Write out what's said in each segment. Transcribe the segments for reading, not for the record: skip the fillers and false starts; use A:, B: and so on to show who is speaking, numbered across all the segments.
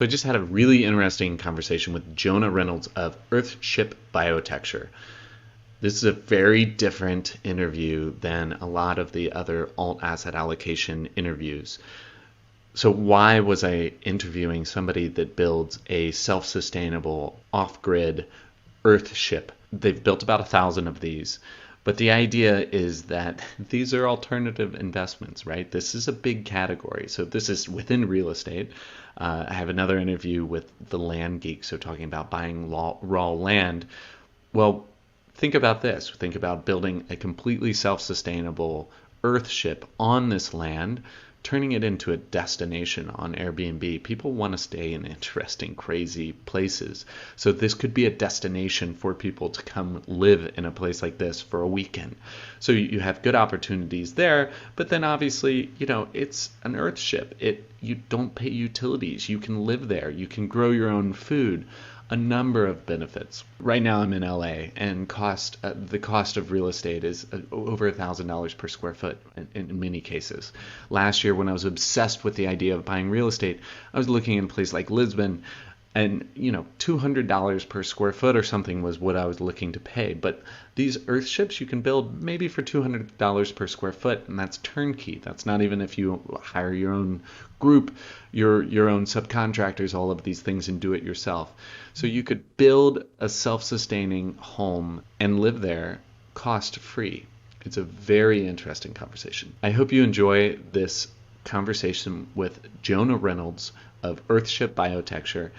A: So I just had a really interesting conversation with Jonah Reynolds of EarthShip BIotecture. This is a very different interview than a lot of the other alt asset allocation interviews. So why was I interviewing somebody that builds a self-sustainable off-grid EarthShip? They've built about 1,000 of these. But the idea is that these are alternative investments, right? This is a big category. So this is within real estate. I have another interview with the land geek, so talking about buying raw land. Well, think about this. Think about building a completely self-sustainable EarthShip on this land, turning it into a destination on Airbnb. People want to stay in interesting, crazy places. So this could be a destination for people to come live in a place like this for a weekend. So you have good opportunities there, but then obviously, it's an EarthShip. You don't pay utilities. You can live there. You can grow your own food. A number of benefits. Right now I'm in LA, and the cost of real estate is over $1,000 per square foot in many cases. Last year, when I was obsessed with the idea of buying real estate, I was looking in a place like Lisbon, and $200 per square foot or something was what I was looking to pay. But these EarthShips you can build maybe for $200 per square foot, and that's turnkey. That's not even if you hire your own group, your own subcontractors, all of these things, and do it yourself. So you could build a self-sustaining home and live there cost free. It's a very interesting conversation. I hope you enjoy this conversation with Jonah Reynolds of EarthShip BIotecture.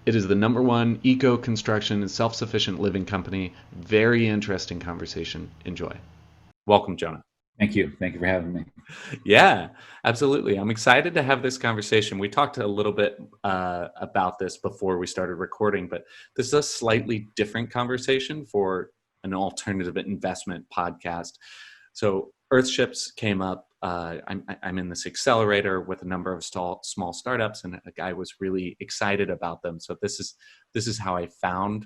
A: It is the #1 eco construction and self-sufficient living company. Very interesting conversation. Enjoy. Welcome, Jonah.
B: Thank you. Thank you for having me.
A: Yeah, absolutely. I'm excited to have this conversation. We talked a little bit about this before we started recording, but this is a slightly different conversation for an alternative investment podcast. So EarthShips came up. I'm in this accelerator with a number of small startups, and a guy was really excited about them. So this is how I found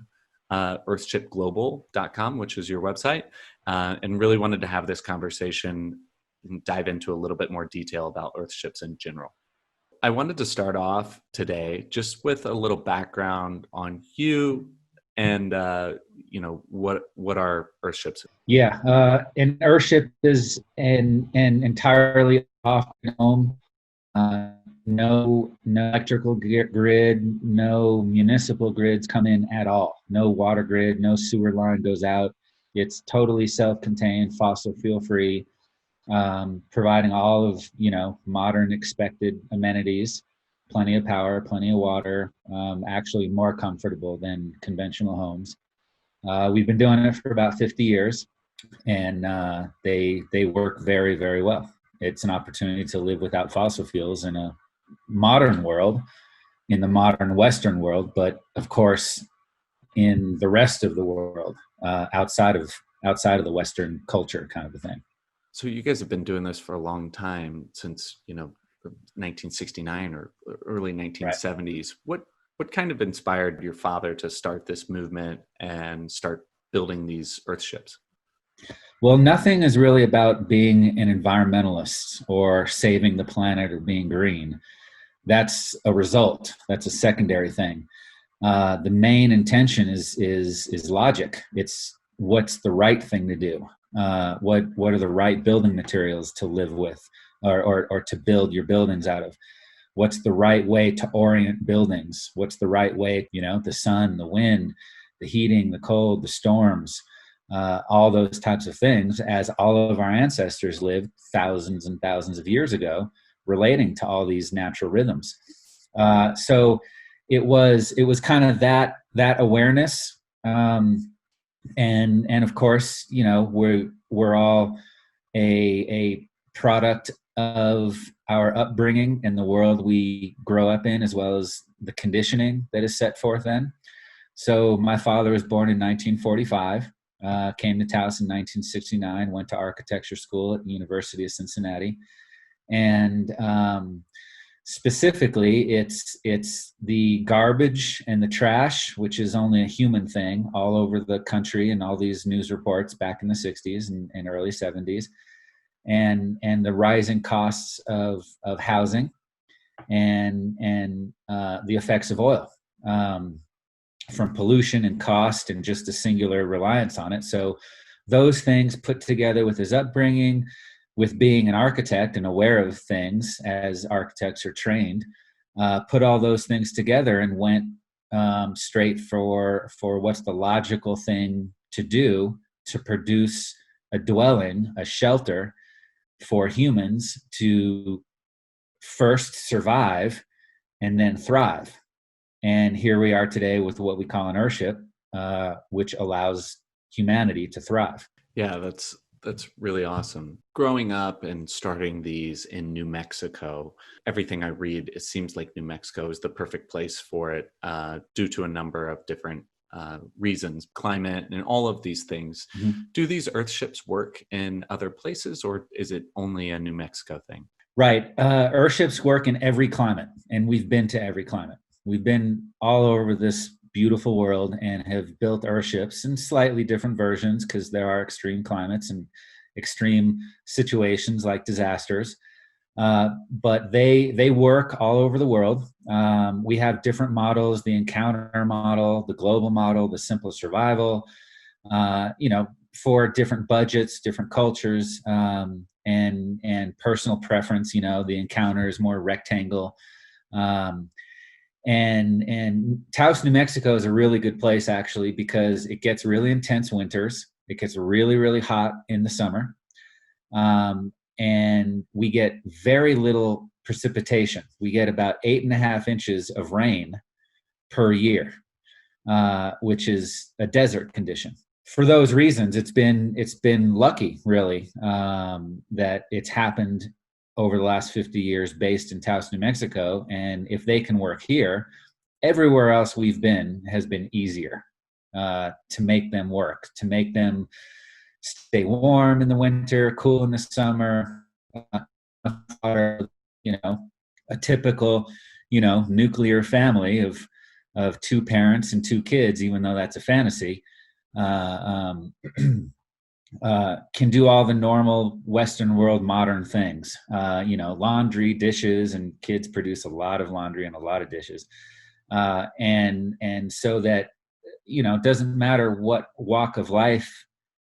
A: earthshipglobal.com, which is your website, and really wanted to have this conversation and dive into a little bit more detail about EarthShips in general. I wanted to start off today just with a little background on you and what are EarthShips.
B: Yeah, an Earthship is an entirely off home, no electrical grid, no municipal grids come in at all. No water grid, no sewer line goes out. It's totally self-contained, fossil fuel free, providing all of modern expected amenities, plenty of power, plenty of water, actually more comfortable than conventional homes. We've been doing it for about 50 years, and they work very, very well. It's an opportunity to live without fossil fuels in a modern world, in the modern Western world, but of course, in the rest of the world, outside of the Western culture, kind of a thing.
A: So you guys have been doing this for a long time, since 1969 or early 1970s.
B: Right.
A: What kind of inspired your father to start this movement and start building these EarthShips?
B: Well, nothing is really about being an environmentalist or saving the planet or being green. That's a result. That's a secondary thing. The main intention is logic. It's what's the right thing to do. What are the right building materials to live with, or to build your buildings out of? What's the right way to orient buildings? What's the right way, the sun, the wind, the heating, the cold, the storms, all those types of things, as all of our ancestors lived thousands and thousands of years ago, relating to all these natural rhythms. So it was kind of that awareness, and of course, we're all a product of our upbringing and the world we grow up in, as well as the conditioning that is set forth then. So my father was born in 1945, came to Taos in 1969, went to architecture school at the University of Cincinnati. And specifically, it's the garbage and the trash, which is only a human thing, all over the country and all these news reports back in the 60s and early 70s. And the rising costs of housing, and the effects of oil, from pollution and cost and just a singular reliance on it. So those things put together with his upbringing, with being an architect and aware of things as architects are trained, put all those things together and went straight for what's the logical thing to do to produce a dwelling, a shelter for humans to first survive and then thrive. And here we are today with what we call an EarthShip, which allows humanity to thrive.
A: Yeah, that's really awesome. Growing up and starting these in New Mexico, everything I read, it seems like New Mexico is the perfect place for it, due to a number of different reasons, climate and all of these things.
B: Mm-hmm.
A: Do these EarthShips work in other places, or is it only a New Mexico thing?
B: Right. EarthShips work in every climate, and we've been to every climate. We've been all over this beautiful world and have built EarthShips in slightly different versions because there are extreme climates and extreme situations like disasters. But they work all over the world. We have different models: the encounter model, the global model, the simple survival. For different budgets, different cultures, and personal preference. The encounter is more rectangle. And Taos, New Mexico is a really good place actually because it gets really intense winters. It gets really, really hot in the summer. And we get very little precipitation. We get about 8.5 inches of rain per year, which is a desert condition. For those reasons, it's been lucky, really, that it's happened over the last 50 years based in Taos, New Mexico. And if they can work here, everywhere else we've been has been easier to make them work, to make them stay warm in the winter, cool in the summer, a typical, nuclear family of 2 parents and 2 kids, even though that's a fantasy, can do all the normal Western world modern things, laundry, dishes, and kids produce a lot of laundry and a lot of dishes. And so that, it doesn't matter what walk of life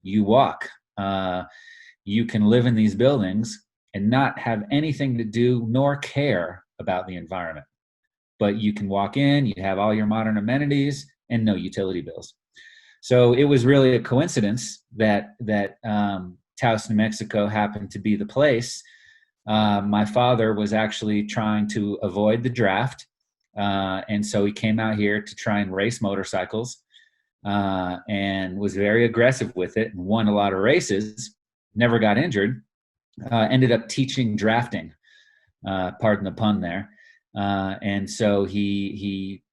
B: you walk, you can live in these buildings and not have anything to do nor care about the environment. But you can walk in, you have all your modern amenities and no utility bills. So it was really a coincidence that Taos, New Mexico happened to be the place. My father was actually trying to avoid the draft. And so he came out here to try and race motorcycles, and was very aggressive with it and won a lot of races, never got injured, ended up teaching drafting, pardon the pun there. And so he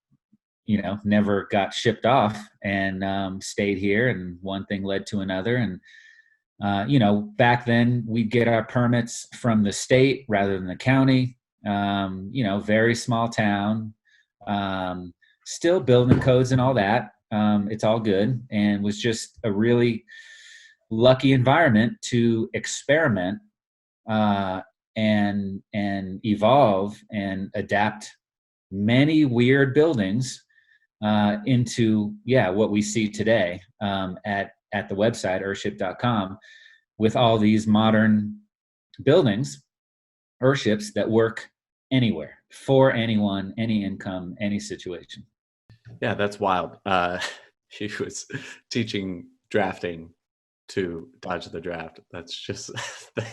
B: never got shipped off and stayed here, and one thing led to another. And, back then we'd get our permits from the state rather than the county. Very small town, still building codes and all that. It's all good, and was just a really lucky environment to experiment, and evolve and adapt many weird buildings into what we see today, at the website earthship.com, with all these modern buildings, EarthShips, that work anywhere, for anyone, any income, any situation.
A: Yeah, that's wild. He was teaching drafting to dodge the draft. That's just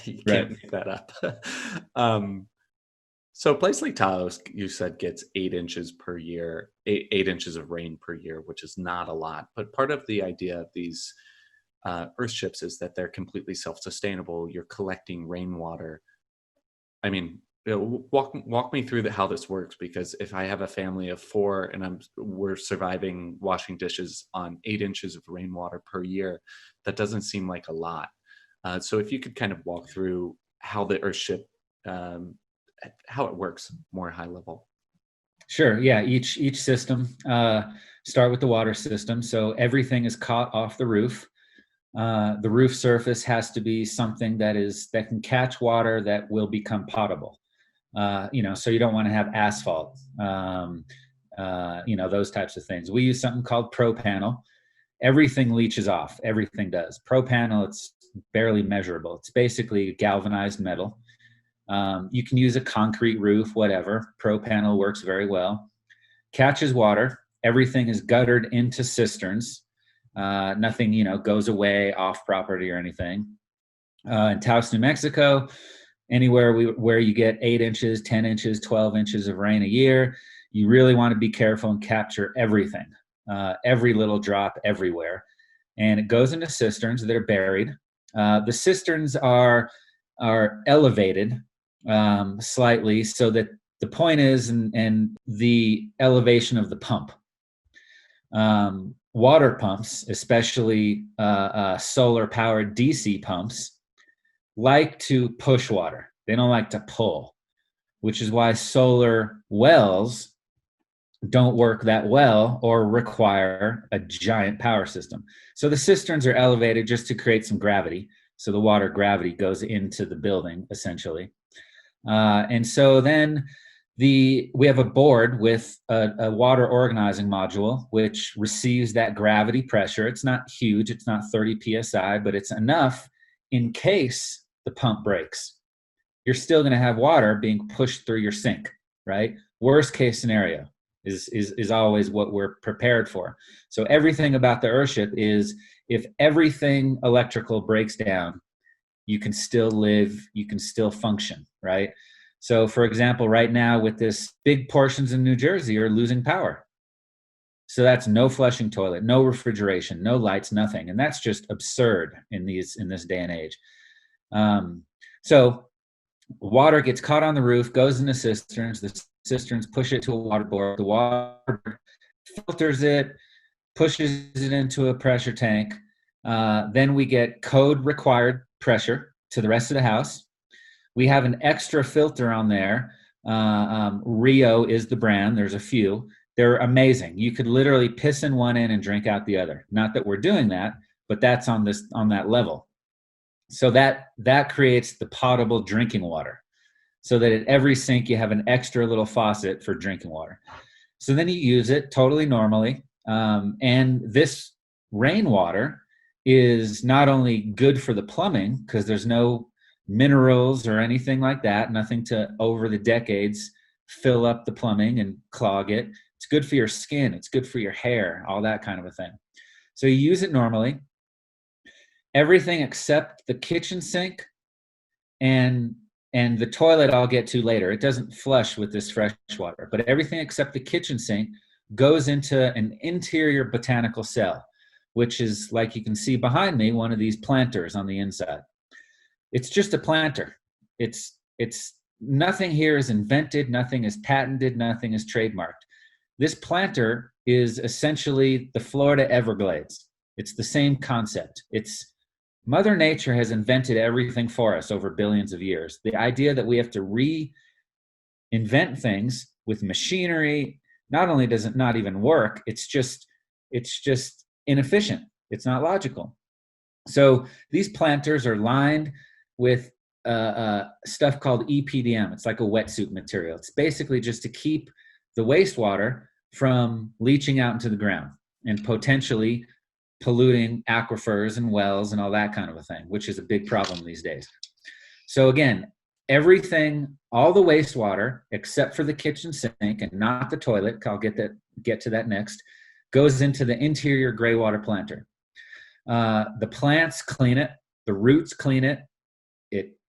A: you can't make that up. So a place like Taos, you said, gets 8 inches per year, 8 inches of rain per year, which is not a lot. But part of the idea of these EarthShips is that they're completely self-sustainable. You're collecting rainwater. I mean, walk me through how this works, because if I have a family of 4 and we're surviving washing dishes on 8 inches of rainwater per year, that doesn't seem like a lot. So if you could kind of walk through how the EarthShip, how it works more high level.
B: Sure. Yeah. Each system, start with the water system. So everything is caught off the roof. The roof surface has to be something that can catch water that will become potable. so you don't want to have asphalt, those types of things. We use something called ProPanel. Everything leaches off. Everything does. ProPanel, it's barely measurable. It's basically galvanized metal. You can use a concrete roof, whatever. ProPanel works very well. Catches water. Everything is guttered into cisterns. Nothing, goes away off property or anything. In Taos, New Mexico, anywhere where you get 8 inches, 10 inches, 12 inches of rain a year, you really want to be careful and capture everything, every little drop everywhere. And it goes into cisterns that are buried. The cisterns are elevated slightly, so that the point is, and the elevation of the pump. Water pumps, especially solar-powered DC pumps, like to push water. They don't like to pull, which is why solar wells don't work that well or require a giant power system. So the cisterns are elevated just to create some gravity. So the water gravity goes into the building, essentially. And so then we have a board with a water organizing module, which receives that gravity pressure. It's not huge. It's not 30 PSI, but it's enough in case the pump breaks. You're still going to have water being pushed through your sink, right? Worst case scenario is always what we're prepared for. So everything about the EarthShip is, if everything electrical breaks down, you can still live, you can still function, right? So for example, right now with this, big portions in New Jersey are losing power. So that's no flushing toilet, no refrigeration, no lights, nothing. And that's just absurd in this day and age. So water gets caught on the roof, goes into cisterns. The cisterns push it to a water board. The water filters it, pushes it into a pressure tank. Then we get code required pressure to the rest of the house. We have an extra filter on there. Rio is the brand. There's a few. They're amazing. You could literally piss in one end and drink out the other. Not that we're doing that, but that's on that level. So that creates the potable drinking water, so that at every sink you have an extra little faucet for drinking water. So then you use it totally normally. And this rainwater is not only good for the plumbing, because there's no minerals or anything like that, nothing to, over the decades, fill up the plumbing and clog it. It's good for your skin. It's good for your hair, all that kind of a thing. So you use it normally. Everything except the kitchen sink and the toilet I'll get to later. It doesn't flush with this fresh water, but everything except the kitchen sink goes into an interior botanical cell, which is, like you can see behind me, one of these planters on the inside. It's just a planter. It's nothing here is invented, nothing is patented, nothing is trademarked. This planter is essentially the Florida Everglades. It's the same concept. It's Mother Nature has invented everything for us over billions of years. The idea that we have to reinvent things with machinery, not only does it not even work, it's just inefficient. It's not logical. So these planters are lined with stuff called EPDM. It's like a wetsuit material. It's basically just to keep the wastewater from leaching out into the ground and potentially polluting aquifers and wells and all that kind of a thing, which is a big problem these days. So again, everything, all the wastewater except for the kitchen sink and not the toilet, I'll get to that next, goes into the interior gray water planter. The plants clean it, the roots clean it,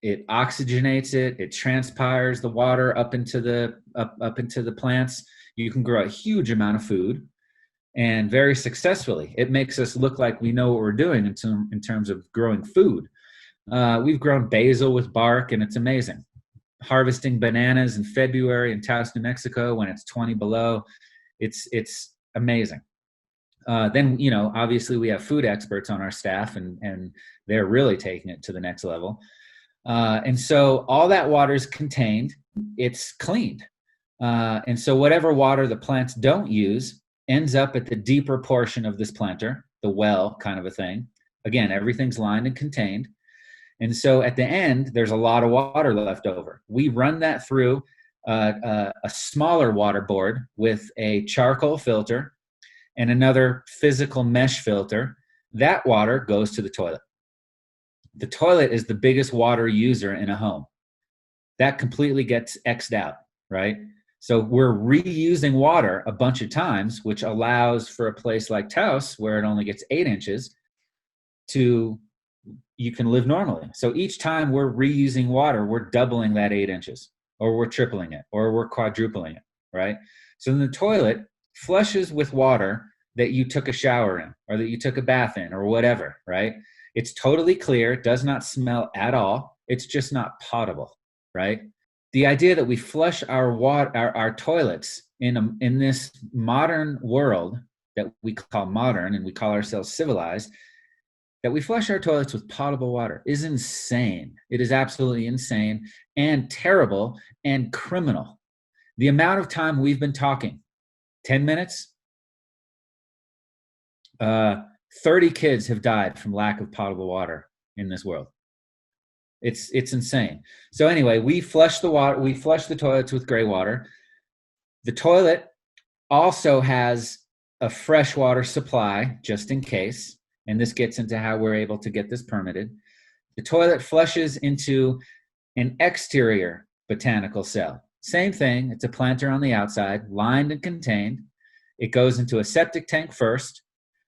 B: it oxygenates it, it transpires the water up into the plants. You can grow a huge amount of food, and very successfully. It makes us look like we know what we're doing in terms of growing food. We've grown basil with bark, and it's amazing. Harvesting bananas in February in Taos, New Mexico, when it's 20 below, it's amazing. Then, obviously we have food experts on our staff, and they're really taking it to the next level. And so all that water is contained, it's cleaned. And so whatever water the plants don't use ends up at the deeper portion of this planter, the well kind of a thing. Again, everything's lined and contained. And so at the end, there's a lot of water left over. We run that through a smaller water board with a charcoal filter and another physical mesh filter. That water goes to the toilet. The toilet is the biggest water user in a home. That completely gets X'd out, right? So we're reusing water a bunch of times, which allows for a place like Taos, where it only gets 8 inches, you can live normally. So each time we're reusing water, we're doubling that 8 inches, or we're tripling it, or we're quadrupling it, right? So then the toilet flushes with water that you took a shower in, or that you took a bath in, or whatever, right? It's totally clear, does not smell at all. It's just not potable, right? The idea that we flush our toilets in this modern world that we call modern and we call ourselves civilized, that we flush our toilets with potable water is insane. It is absolutely insane and terrible and criminal. The amount of time we've been talking, 10 minutes, 30 kids have died from lack of potable water in this world. It's insane. So anyway, we flush the toilets with gray water. The toilet also has a freshwater supply just in case, and this gets into how we're able to get this permitted. The toilet flushes into an exterior botanical cell. Same thing, it's a planter on the outside, lined and contained. It goes into a septic tank first.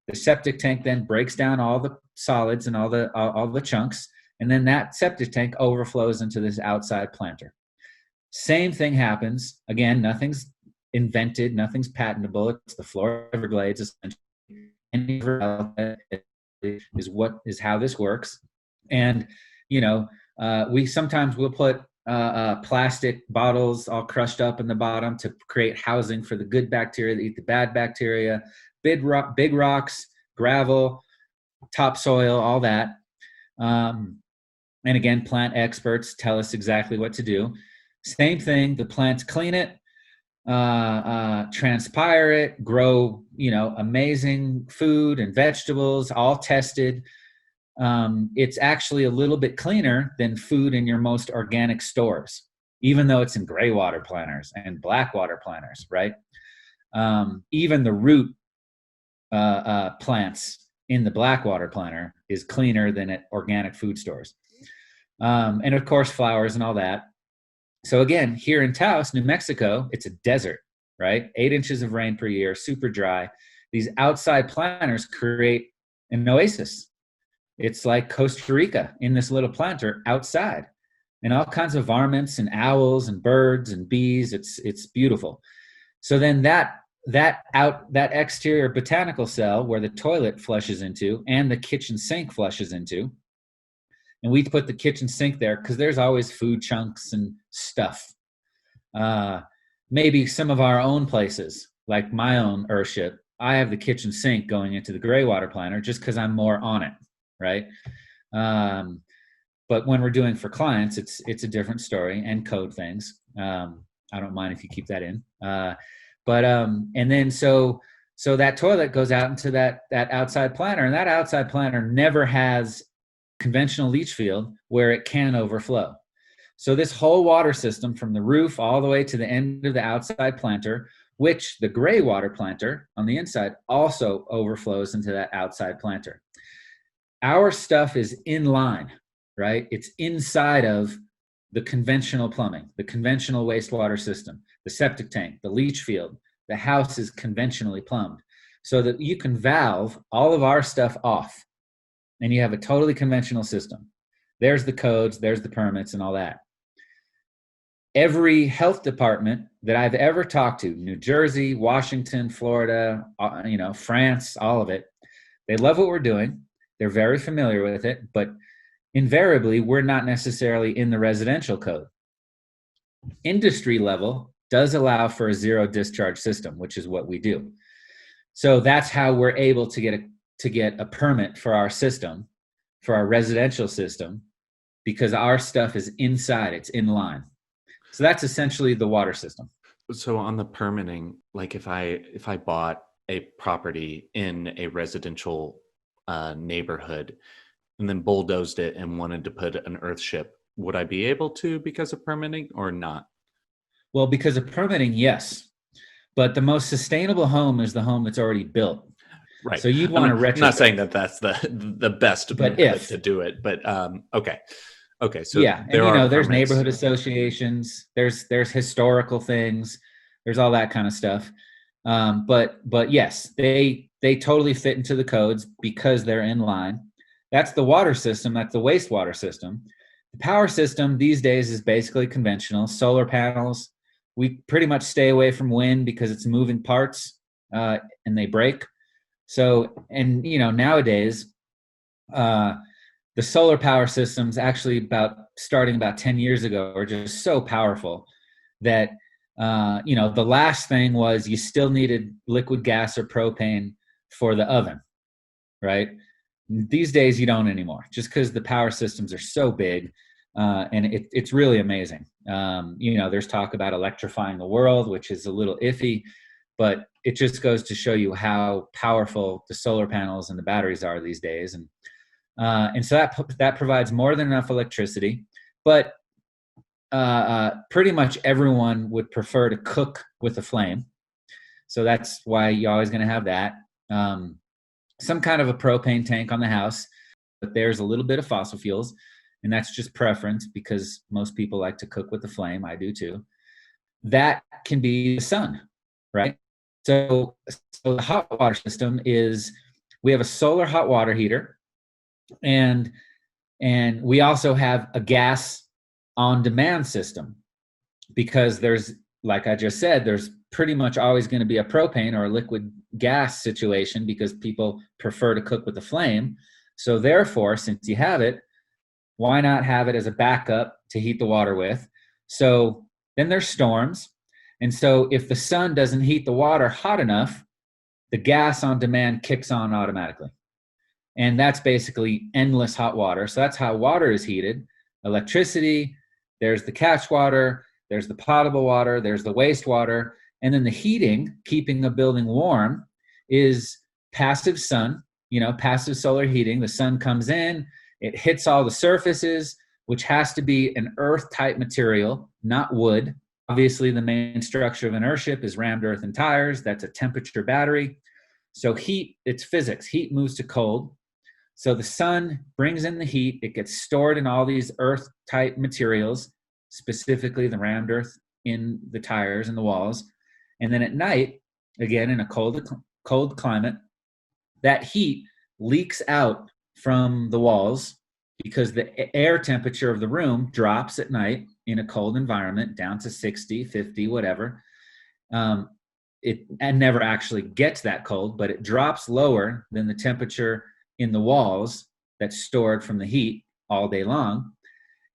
B: The septic tank then breaks down all the solids and all the chunks, and then that septic tank overflows into this outside planter. Same thing happens. Again, nothing's invented, nothing's patentable. It's the Florida Everglades, essentially. Is how this works. And we sometimes will put plastic bottles all crushed up in the bottom to create housing for the good bacteria that eat the bad bacteria. Big rocks, gravel, topsoil, all that. And again, plant experts tell us exactly what to do. Same thing, the plants clean it, transpire it, grow, amazing food and vegetables, all tested. It's actually a little bit cleaner than food in your most organic stores, even though it's in gray water planters and black water planters, right? Even the root plants in the black water planter is cleaner than at organic food stores. And of course, flowers and all that. So again, here in Taos, New Mexico, it's a desert, right? 8 inches of rain per year, super dry. These outside planters create an oasis. It's like Costa Rica in this little planter outside, and all kinds of varmints and owls and birds and bees. It's beautiful. So then that exterior botanical cell where the toilet flushes into and the kitchen sink flushes into, and we put the kitchen sink there because there's always food chunks and stuff. Maybe some of our own places, like my own EarthShip, I have the kitchen sink going into the gray water planter just because I'm more on it, right? But when we're doing for clients, it's a different story and code things. I don't mind if you keep that in. And then so that toilet goes out into that outside planter, and that outside planter never has conventional leach field where it can overflow. So this whole water system from the roof all the way to the end of the outside planter, which the gray water planter on the inside also overflows into that outside planter. Our stuff is in line, right? It's inside of the conventional plumbing, the conventional wastewater system, the septic tank, the leach field. The house is conventionally plumbed so that you can valve all of our stuff off and you have a totally conventional system. There's the codes, there's the permits and all that. Every health department that I've ever talked to, New Jersey, Washington, Florida, France, all of it, they love what we're doing. They're very familiar with it, but invariably, we're not necessarily in the residential code. Industry level does allow for a zero discharge system, which is what we do. So that's how we're able to get a permit for our system, for our residential system, because our stuff is inside, it's in line. So that's essentially the water system.
A: So on the permitting, like if I bought a property in a residential neighborhood and then bulldozed it and wanted to put an EarthShip, would I be able to because of permitting or not?
B: Well, because of permitting, yes. But the most sustainable home is the home that's already built.
A: Right.
B: So you'd
A: I
B: want
A: mean,
B: to
A: I'm not saying
B: retrofit.
A: that that's the best
B: But
A: method
B: if,
A: to do it, but okay. Okay, so
B: yeah, and
A: there are
B: there's
A: permits.
B: neighborhood associations, there's historical things, there's all that kind of stuff. But yes, they totally fit into the codes because they're in line. That's the water system. That's the wastewater system. The power system these days is basically conventional solar panels. We pretty much stay away from wind because it's moving parts, and they break. So, and nowadays, uh, the solar power systems actually starting about 10 years ago are just so powerful that the last thing was you still needed liquid gas or propane for the oven, right? These days you don't anymore, just because the power systems are so big, and it's really amazing. There's talk about electrifying the world, which is a little iffy, but it just goes to show you how powerful the solar panels and the batteries are these days. And so that provides more than enough electricity, but pretty much everyone would prefer to cook with a flame. So that's why you're always going to have that. Some kind of a propane tank on the house, but there's a little bit of fossil fuels, and that's just preference because most people like to cook with the flame. I do too. That can be the sun, right? So the hot water system is we have a solar hot water heater, and we also have a gas on demand system because there's, like I just said, there's pretty much always going to be a propane or a liquid gas situation because people prefer to cook with the flame. So therefore, since you have it, why not have it as a backup to heat the water with? So then there's storms. And so if the sun doesn't heat the water hot enough, the gas on demand kicks on automatically. And that's basically endless hot water. So that's how water is heated. Electricity, there's the catch water, there's the potable water, there's the wastewater, and then the heating, keeping a building warm, is passive sun, passive solar heating. The sun comes in, it hits all the surfaces, which has to be an earth type material, not wood. Obviously, the main structure of an EarthShip is rammed earth and tires. That's a temperature battery. So heat, it's physics. Heat moves to cold. So the sun brings in the heat. It gets stored in all these earth-type materials, specifically the rammed earth in the tires and the walls. And then at night, again, in a cold climate, that heat leaks out from the walls because the air temperature of the room drops at night in a cold environment down to 60, 50, whatever. It never actually gets that cold, but it drops lower than the temperature in the walls that's stored from the heat all day long.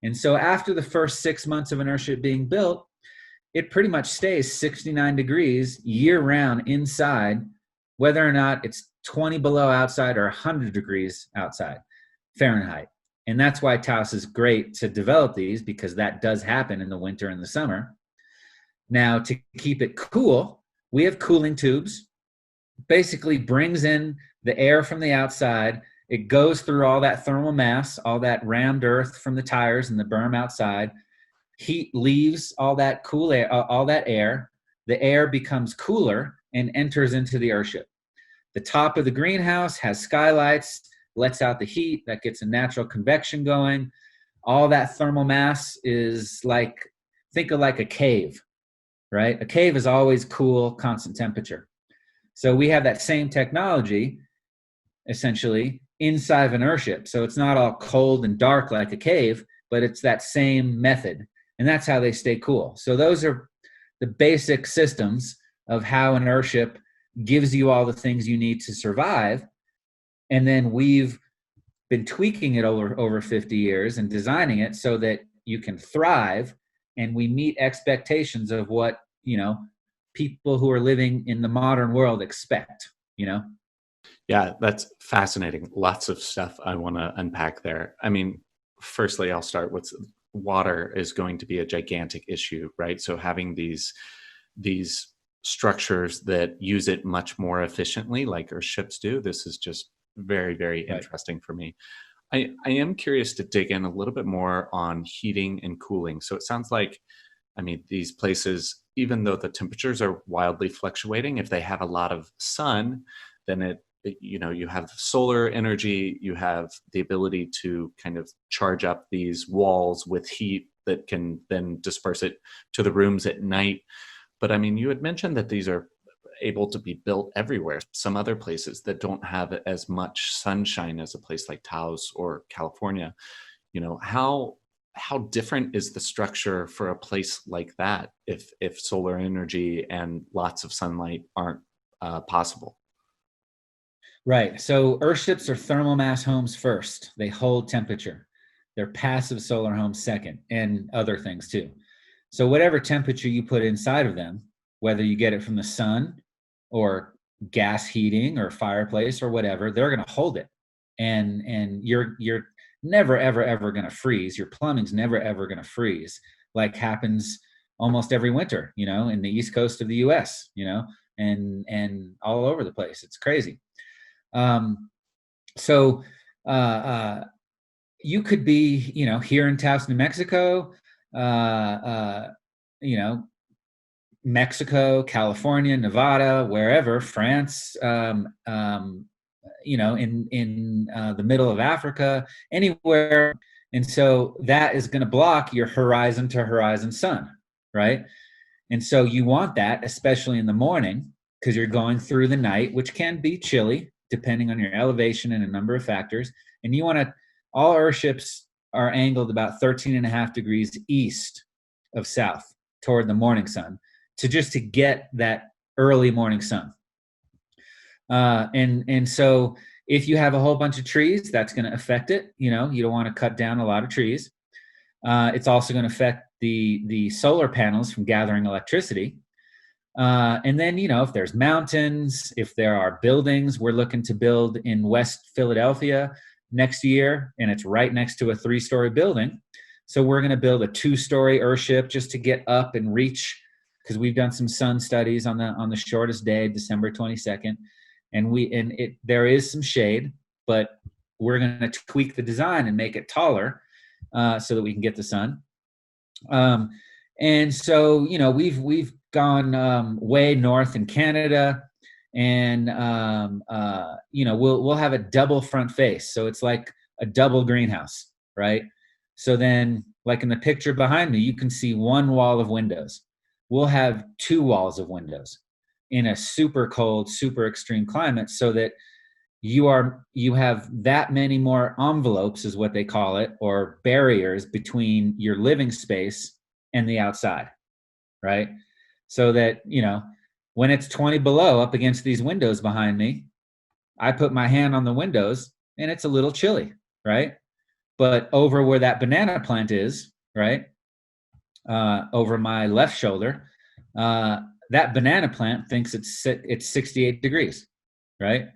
B: And so after the first 6 months of an EarthShip being built, it pretty much stays 69 degrees year round inside, whether or not it's 20 below outside or 100 degrees outside Fahrenheit. And that's why Taos is great to develop these, because that does happen in the winter and the summer. Now, to keep it cool, we have cooling tubes. Basically brings in the air from the outside. It goes through all that thermal mass, all that rammed earth from the tires and the berm outside. Heat leaves all that cool air, all that air. The air becomes cooler and enters into the EarthShip. The top of the greenhouse has skylights, lets out the heat. That gets a natural convection going. All that thermal mass is like, think of like a cave, right? A cave is always cool, constant temperature. So we have that same technology, essentially, inside of an EarthShip. So it's not all cold and dark like a cave, but it's that same method. And that's how they stay cool. So those are the basic systems of how an EarthShip gives you all the things you need to survive. And then we've been tweaking it over 50 years and designing it so that you can thrive, and we meet expectations of what, people who are living in the modern world expect.
A: Yeah, that's fascinating. Lots of stuff I want to unpack there. I mean, firstly, I'll start with water is going to be a gigantic issue, right? So having these structures that use it much more efficiently, like our ships do, this is just very, very
B: Right.
A: interesting for me. I am curious to dig in a little bit more on heating and cooling. So it sounds like I mean, these places, even though the temperatures are wildly fluctuating, if they have a lot of sun, then you have solar energy, you have the ability to kind of charge up these walls with heat that can then disperse it to the rooms at night. But I mean, you had mentioned that these are able to be built everywhere. Some other places that don't have as much sunshine as a place like Taos or California, how different is the structure for a place like that if solar energy and lots of sunlight aren't possible?
B: Right. So EarthShips are thermal mass homes first. They hold temperature. They're passive solar homes second, and other things too. So whatever temperature you put inside of them, whether you get it from the sun or gas heating or fireplace or whatever, they're going to hold it. And you're never ever going to freeze. Your plumbing's never ever going to freeze, like happens almost every winter, in the East Coast of the US, and all over the place. It's crazy. So uh, uh, you could be, here in Taos, New Mexico, you know, Mexico, California, Nevada, wherever, France, in the middle of Africa, anywhere. And so that is going to block your horizon to horizon sun, right? And so you want that, especially in the morning, because you're going through the night, which can be chilly depending on your elevation and a number of factors. And you want to, all EarthShips are angled about 13 and a half degrees east of south toward the morning sun to get that early morning sun. And so if you have a whole bunch of trees, that's going to affect it. You don't want to cut down a lot of trees. It's also going to affect the solar panels from gathering electricity. And then, if there's mountains, if there are buildings, we're looking to build in West Philadelphia next year, and it's right next to a 3-story building. So we're going to build a 2-story EarthShip just to get up and reach, because we've done some sun studies on the shortest day, December 22nd, and there is some shade, but we're going to tweak the design and make it taller so that we can get the sun. And so, we've gone way north in Canada, and we'll have a double front face, so it's like a double greenhouse, right? So then, like in the picture behind me, you can see one wall of windows. We'll have 2 walls of windows in a super cold, super extreme climate, so that you have that many more envelopes, is what they call it, or barriers between your living space and the outside, right? So that, when it's 20 below up against these windows behind me, I put my hand on the windows and it's a little chilly, right? But over where that banana plant is, right, over my left shoulder, that banana plant thinks it's 68 degrees, right?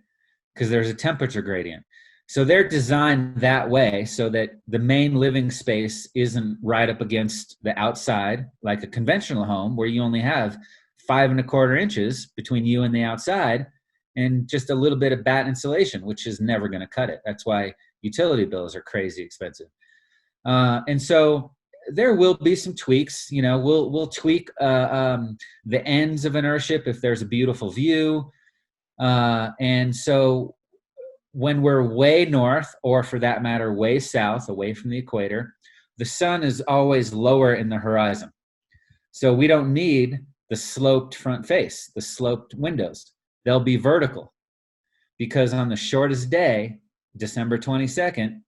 B: Because there's a temperature gradient. So they're designed that way so that the main living space isn't right up against the outside, like a conventional home where you only have 5 1/4 inches between you and the outside, and just a little bit of batt insulation, which is never going to cut it. That's why utility bills are crazy expensive. And so there will be some tweaks. We'll tweak the ends of an EarthShip if there's a beautiful view. And so when we're way north, or for that matter, way south, away from the equator, the sun is always lower in the horizon. So we don't need the sloped front face, the sloped windows. They'll be vertical, because on the shortest day, December 22nd,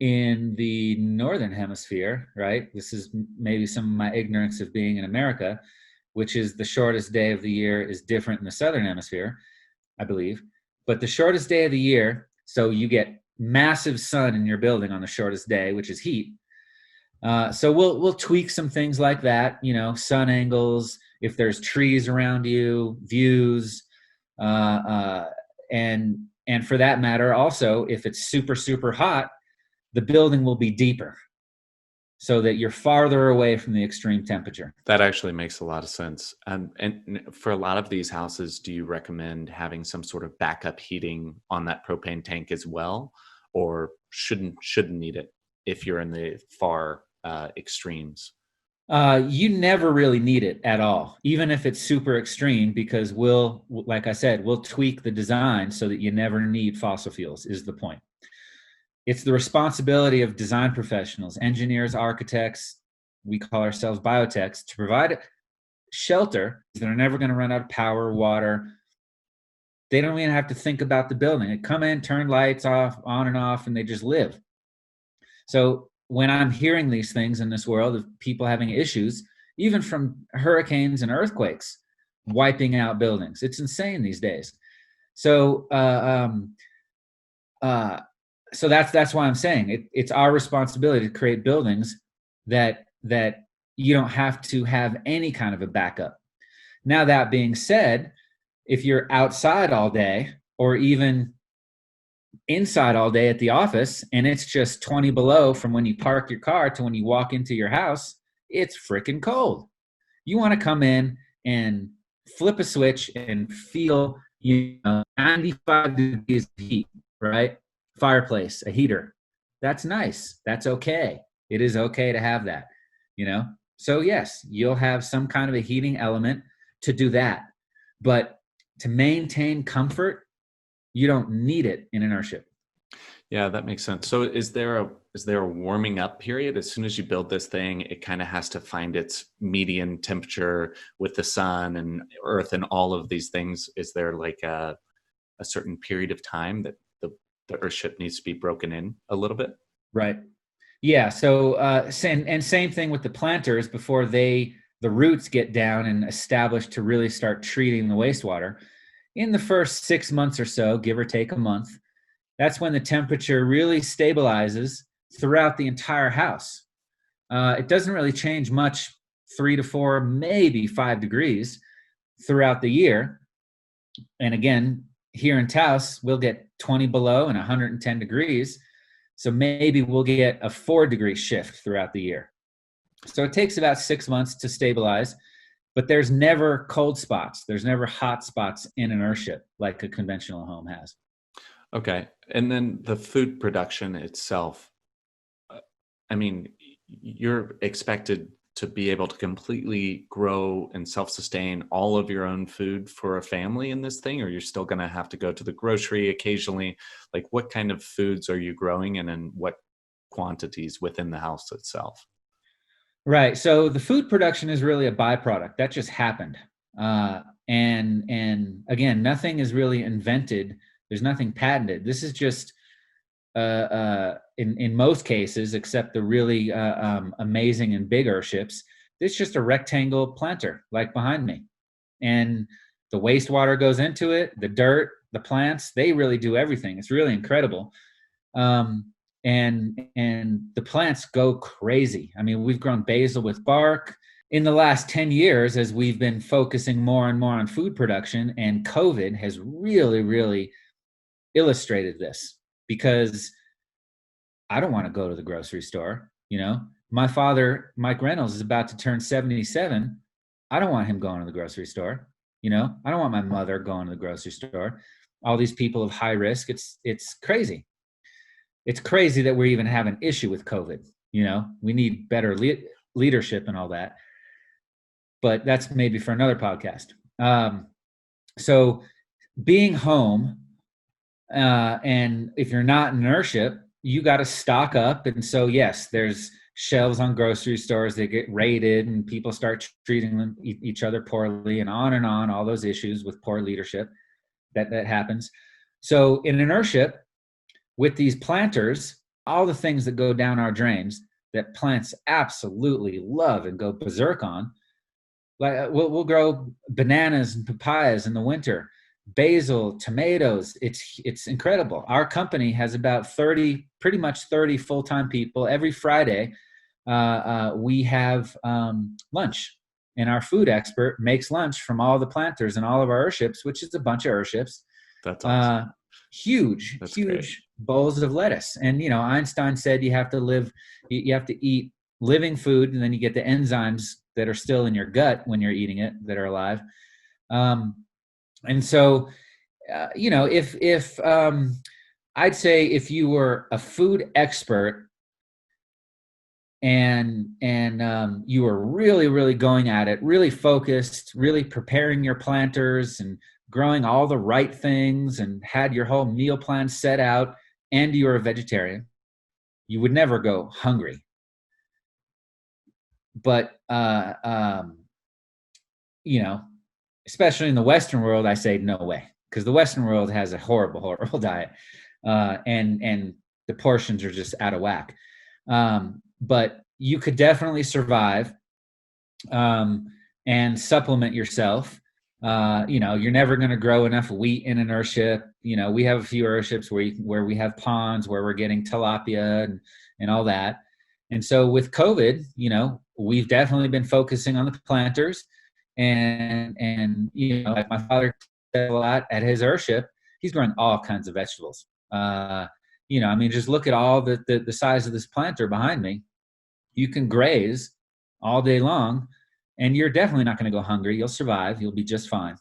B: in the northern hemisphere, right? This is maybe some of my ignorance of being in America, which is the shortest day of the year is different in the southern hemisphere, I believe. But the shortest day of the year, so you get massive sun in your building on the shortest day, which is heat. So we'll tweak some things like that, sun angles, if there's trees around you, views, and for that matter, also, if it's super, super hot, the building will be deeper so that you're farther away from the extreme temperature.
A: That actually makes a lot of sense. And for a lot of these houses, do you recommend having some sort of backup heating on that propane tank as well, or shouldn't need it if you're in the far extremes?
B: You never really need it at all, even if it's super extreme, because like I said, we'll tweak the design so that you never need fossil fuels, is the point. It's the responsibility of design professionals, engineers, architects, we call ourselves biotechs, to provide shelter that are never going to run out of power, water. They don't even have to think about the building. They come in, turn lights off, on and off, and they just live. So when I'm hearing these things in this world of people having issues, even from hurricanes and earthquakes, wiping out buildings, it's insane these days. So, so that's why I'm saying it's our responsibility to create buildings that you don't have to have any kind of a backup. Now, that being said, if you're outside all day or even inside all day at the office and it's just 20 below from when you park your car to when you walk into your house, it's freaking cold. You want to come in and flip a switch and feel 95 degrees of heat, right? Fireplace, a heater. That's nice. That's okay. It is okay to have that, So yes, you'll have some kind of a heating element to do that. But to maintain comfort, you don't need it in an EarthShip.
A: Yeah, that makes sense. So is there a warming up period? As soon as you build this thing, it kind of has to find its median temperature with the sun and earth and all of these things. Is there like a certain period of time that the EarthShip needs to be broken in a little bit?
B: Right. Yeah. So, and same thing with the planters before the roots get down and established to really start treating the wastewater. In the first 6 months or so, give or take a month, that's when the temperature really stabilizes throughout the entire house. It doesn't really change much, 3 to 4, maybe 5 degrees throughout the year. And again, here in Taos, we'll get 20 below and 110 degrees. So maybe we'll get a 4-degree shift throughout the year. So it takes about 6 months to stabilize, but there's never cold spots. There's never hot spots in an EarthShip like a conventional home has.
A: Okay. And then the food production itself, I mean, you're expected to be able to completely grow and self-sustain all of your own food for a family in this thing, or you're still going to have to go to the grocery occasionally? Like, what kind of foods are you growing and in what quantities within the house itself?
B: Right. So the food production is really a byproduct that just happened. And again, nothing is really invented. There's nothing patented. This is just in most cases, except the really amazing and big EarthShips, it's just a rectangle planter like behind me. And the wastewater goes into it, the dirt, the plants, they really do everything. It's really incredible. And the plants go crazy. I mean, we've grown basil with bark. In the last 10 years, as we've been focusing more and more on food production, and COVID has really, really illustrated this, because I don't want to go to the grocery store. My father, Mike Reynolds, is about to turn 77. I don't want him going to the grocery store. I don't want my mother going to the grocery store. All these people of high risk. It's crazy. It's crazy that we even have an issue with COVID. We need better leadership and all that. But that's maybe for another podcast. So being home, and if you're not in an EarthShip, you got to stock up. And so, yes, there's shelves on grocery stores that get raided and people start treating each other poorly, and on, all those issues with poor leadership that happens. So in an EarthShip, with these planters, all the things that go down our drains that plants absolutely love and go berserk on, like we'll grow bananas and papayas in the winter, basil, tomatoes. It's incredible. Our company has about 30 full-time people. Every Friday, we have lunch, and our food expert makes lunch from all the planters and all of our EarthShips, which is a bunch of EarthShips.
A: That's awesome.
B: Huge
A: Great.
B: bowls of lettuce. And Einstein said you have to eat living food, and then you get the enzymes that are still in your gut when you're eating it that are alive. And so, if I'd say if you were a food expert, and you were really, really going at it, really focused, really preparing your planters and growing all the right things and had your whole meal plan set out, and you were a vegetarian, you would never go hungry. But you know, especially in the Western world, I say no way, because the Western world has a horrible, horrible diet, and the portions are just out of whack. But you could definitely survive and supplement yourself. You're never going to grow enough wheat in an EarthShip. We have a few EarthShips where we have ponds where we're getting tilapia and all that. And so with COVID, we've definitely been focusing on the planters, and like my father said a lot at his EarthShip, he's growing all kinds of vegetables. Just look at all the size of this planter behind me. You can graze all day long, and you're definitely not going to go hungry. You'll survive. You'll be just fine.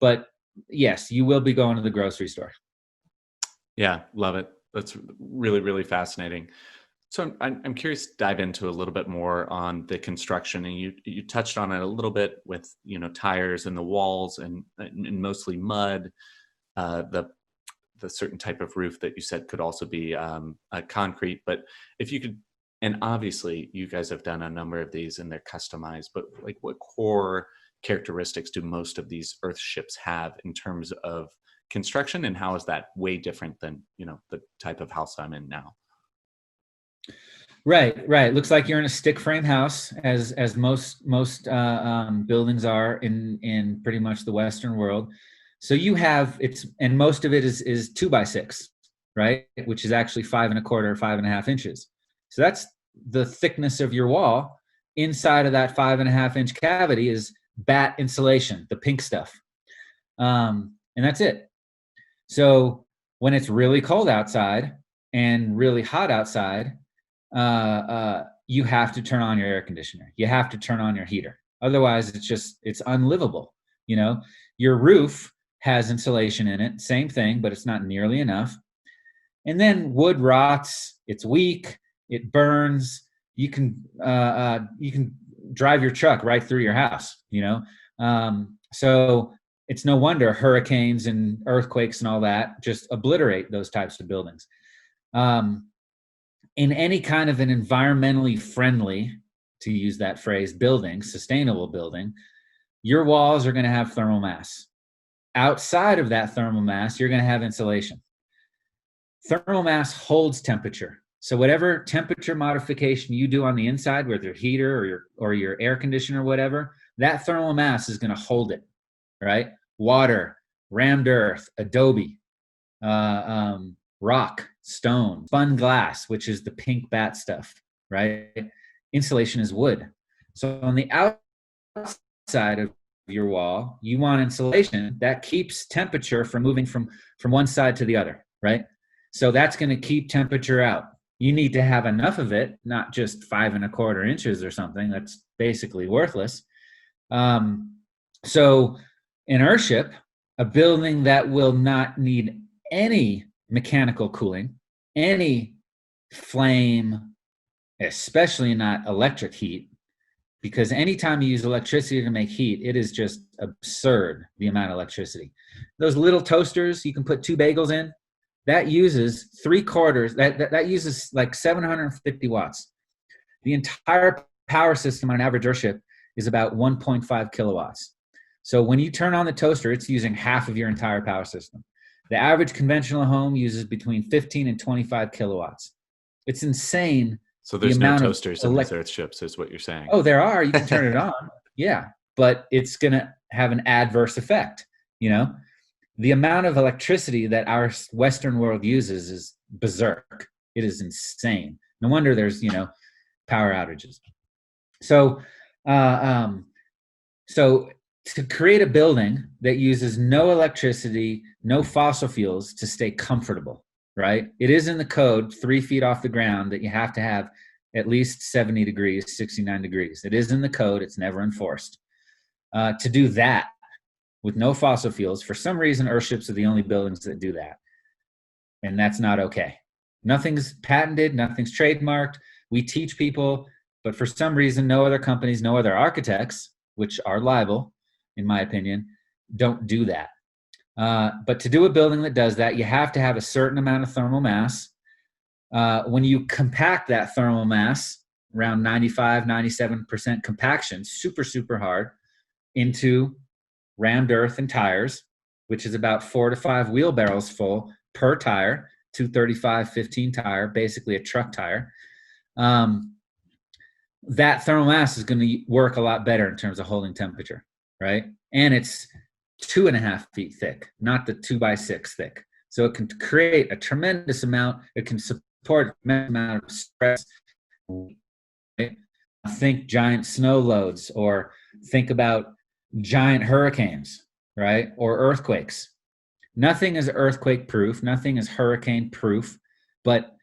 B: But yes, you will be going to the grocery store.
A: Yeah, love it. That's really, really fascinating. So I'm curious to dive into a little bit more on the construction, and you touched on it a little bit with tires and the walls and mostly mud, the certain type of roof that you said could also be concrete. But if you could, and obviously you guys have done a number of these and they're customized, but like what core characteristics do most of these EarthShips have in terms of construction, and how is that way different than the type of house I'm in now?
B: Right. Looks like you're in a stick frame house, as most buildings are in pretty much the Western world. So you have and most of it is 2x6, right? Which is actually 5 1/4, 5.5 inches. So that's the thickness of your wall. Inside of that 5.5 inch cavity is bat insulation, the pink stuff, and that's it. So when it's really cold outside and really hot outside, you have to turn on your air conditioner. You have to turn on your heater. Otherwise, it's unlivable. Your roof has insulation in it, same thing, but it's not nearly enough. And then wood rots. It's weak. It burns. You can drive your truck right through your house. So it's no wonder hurricanes and earthquakes and all that just obliterate those types of buildings. In any kind of an environmentally friendly, to use that phrase, building, sustainable building, your walls are going to have thermal mass. Outside of that thermal mass, you're going to have insulation. Thermal mass holds temperature. So whatever temperature modification you do on the inside with your heater or your air conditioner or whatever, that thermal mass is going to hold it, right? Water, rammed earth, adobe, rock, stone, spun glass, which is the pink bat stuff, right? Insulation is wood. So on the outside of your wall, you want insulation that keeps temperature from moving from one side to the other, right? So that's going to keep temperature out. You need to have enough of it, not just 5 1/4 inches or something. That's basically worthless. So in EarthShip, a building that will not need any mechanical cooling, any flame, especially not electric heat, because anytime you use electricity to make heat, it is just absurd, the amount of electricity. Those little toasters you can put 2 bagels in, that uses 3/4, that uses like 750 watts. The entire power system on an average EarthShip is about 1.5 kilowatts. So when you turn on the toaster, it's using half of your entire power system. The average conventional home uses between 15 and 25 kilowatts. It's insane.
A: So there's no toasters in these EarthShips, is what you're saying.
B: Oh, there are. You can turn it on. Yeah. But it's going to have an adverse effect. The amount of electricity that our Western world uses is berserk. It is insane. No wonder there's, power outages. So, to create a building that uses no electricity, no fossil fuels to stay comfortable, right? It is in the code 3 feet off the ground that you have to have at least 70 degrees, 69 degrees. It is in the code. It's never enforced. To do that with no fossil fuels, for some reason, EarthShips are the only buildings that do that. And that's not okay. Nothing's patented. Nothing's trademarked. We teach people, but for some reason, no other companies, no other architects, which are liable, in my opinion, don't do that. But to do a building that does that, you have to have a certain amount of thermal mass. When you compact that thermal mass, around 95, 97% compaction, super, super hard, into rammed earth and tires, which is about 4 to 5 wheelbarrows full per tire, 235/15 tire, basically a truck tire. That thermal mass is going to work a lot better in terms of holding temperature, right? And it's 2.5 feet thick, not the 2x6 thick. So it can create a tremendous amount. It can support a tremendous amount of stress. Right? Think giant snow loads, or think about giant hurricanes, right? Or earthquakes. Nothing is earthquake proof. Nothing is hurricane proof. But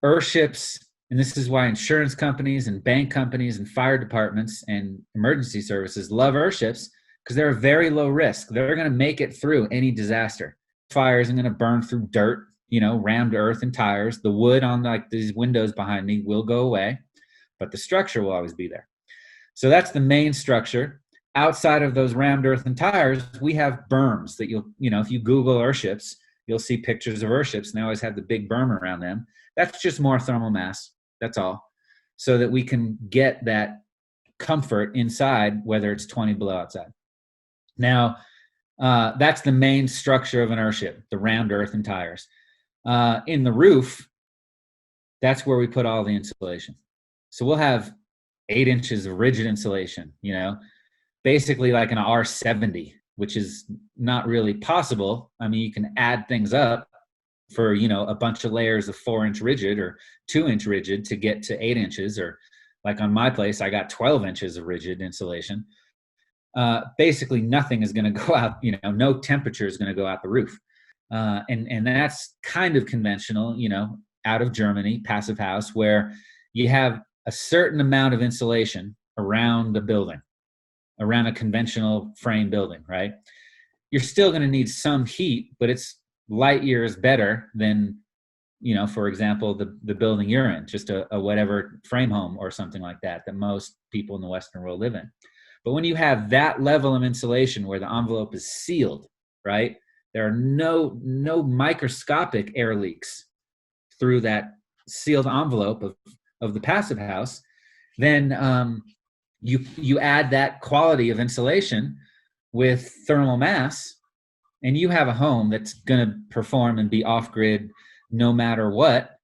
B: EarthShips, and this is why insurance companies and bank companies and fire departments and emergency services love EarthShips, because they're a very low risk. They're going to make it through any disaster. Fire isn't going to burn through dirt, rammed earth and tires. The wood on like these windows behind me will go away, but the structure will always be there. So that's the main structure. Outside of those rammed earth and tires, we have berms that if you Google EarthShips, you'll see pictures of EarthShips, and they always have the big berm around them. That's just more thermal mass. That's all. So that we can get that comfort inside, whether it's 20 below outside. Now, that's the main structure of an EarthShip, the rammed earth and tires. In the roof, that's where we put all the insulation. So we'll have 8 inches of rigid insulation, basically like an R70, which is not really possible. I mean, you can add things up for, a bunch of layers of 4-inch rigid or 2-inch rigid to get to 8 inches, or like on my place, I got 12 inches of rigid insulation. Basically nothing is going to go out, no temperature is going to go out the roof. And that's kind of conventional, out of Germany, passive house, where you have a certain amount of insulation around the building, around a conventional frame building, right? You're still going to need some heat, but it's light years better than, for example, the building you're in, just a whatever frame home or something like that most people in the Western world live in. But when you have that level of insulation where the envelope is sealed, right? There are no microscopic air leaks through that sealed envelope of the passive house, then you add that quality of insulation with thermal mass, and you have a home that's going to perform and be off-grid no matter what,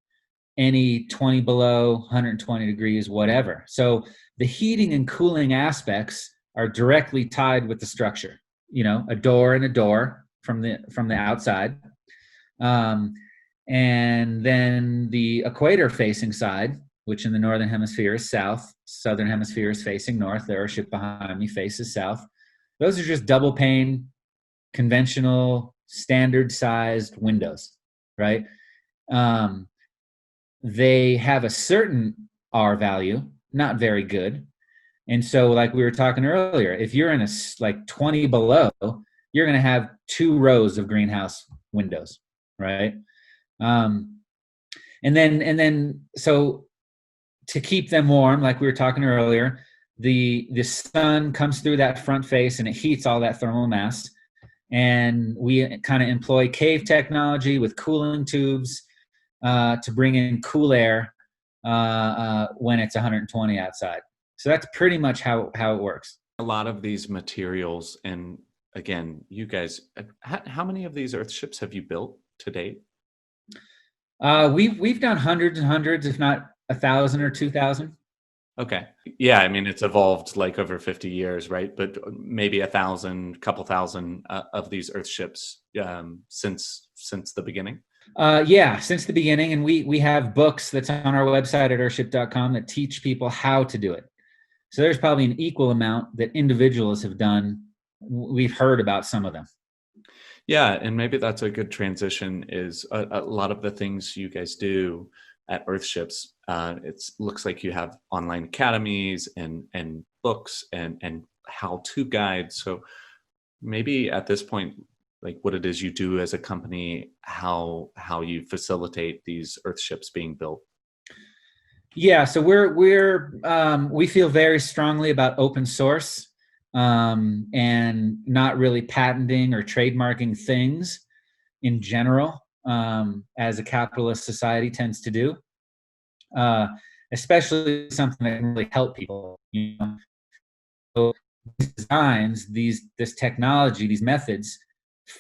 B: any 20 below, 120 degrees, whatever. So the heating and cooling aspects are directly tied with the structure. A door and a door from the outside. And then the equator facing side, which in the northern hemisphere is south, southern hemisphere is facing north. The EarthShip behind me faces south. Those are just double pane, conventional, standard sized windows, right? They have a certain R value, not very good. And so like we were talking earlier, if you're in a like 20 below, you're going to have 2 rows of greenhouse windows, right? And then so to keep them warm, like we were talking earlier, the sun comes through that front face and it heats all that thermal mass. And we kind of employ cave technology with cooling tubes to bring in cool air when it's 120 outside. So that's pretty much how it works.
A: A lot of these materials, and again, you guys, how many of these EarthShips have you built to date?
B: We've done hundreds and hundreds, if not 1,000 or 2,000.
A: Okay. Yeah, I mean, it's evolved like over 50 years, right? But maybe 1,000, couple thousand of these EarthShips since the beginning.
B: Yeah, since the beginning. And we have books that's on our website at earthship.com that teach people how to do it. So there's probably an equal amount that individuals have done. We've heard about some of them.
A: Yeah, and maybe that's a good transition, is a lot of the things you guys do at EarthShips. It looks like you have online academies and books and how-to guides. So maybe at this point, like what it is you do as a company, how you facilitate these EarthShips being built.
B: Yeah, so we feel very strongly about open source, and not really patenting or trademarking things in general, as a capitalist society tends to do, uh, especially something that can really help people. You know, so these designs, this technology, these methods,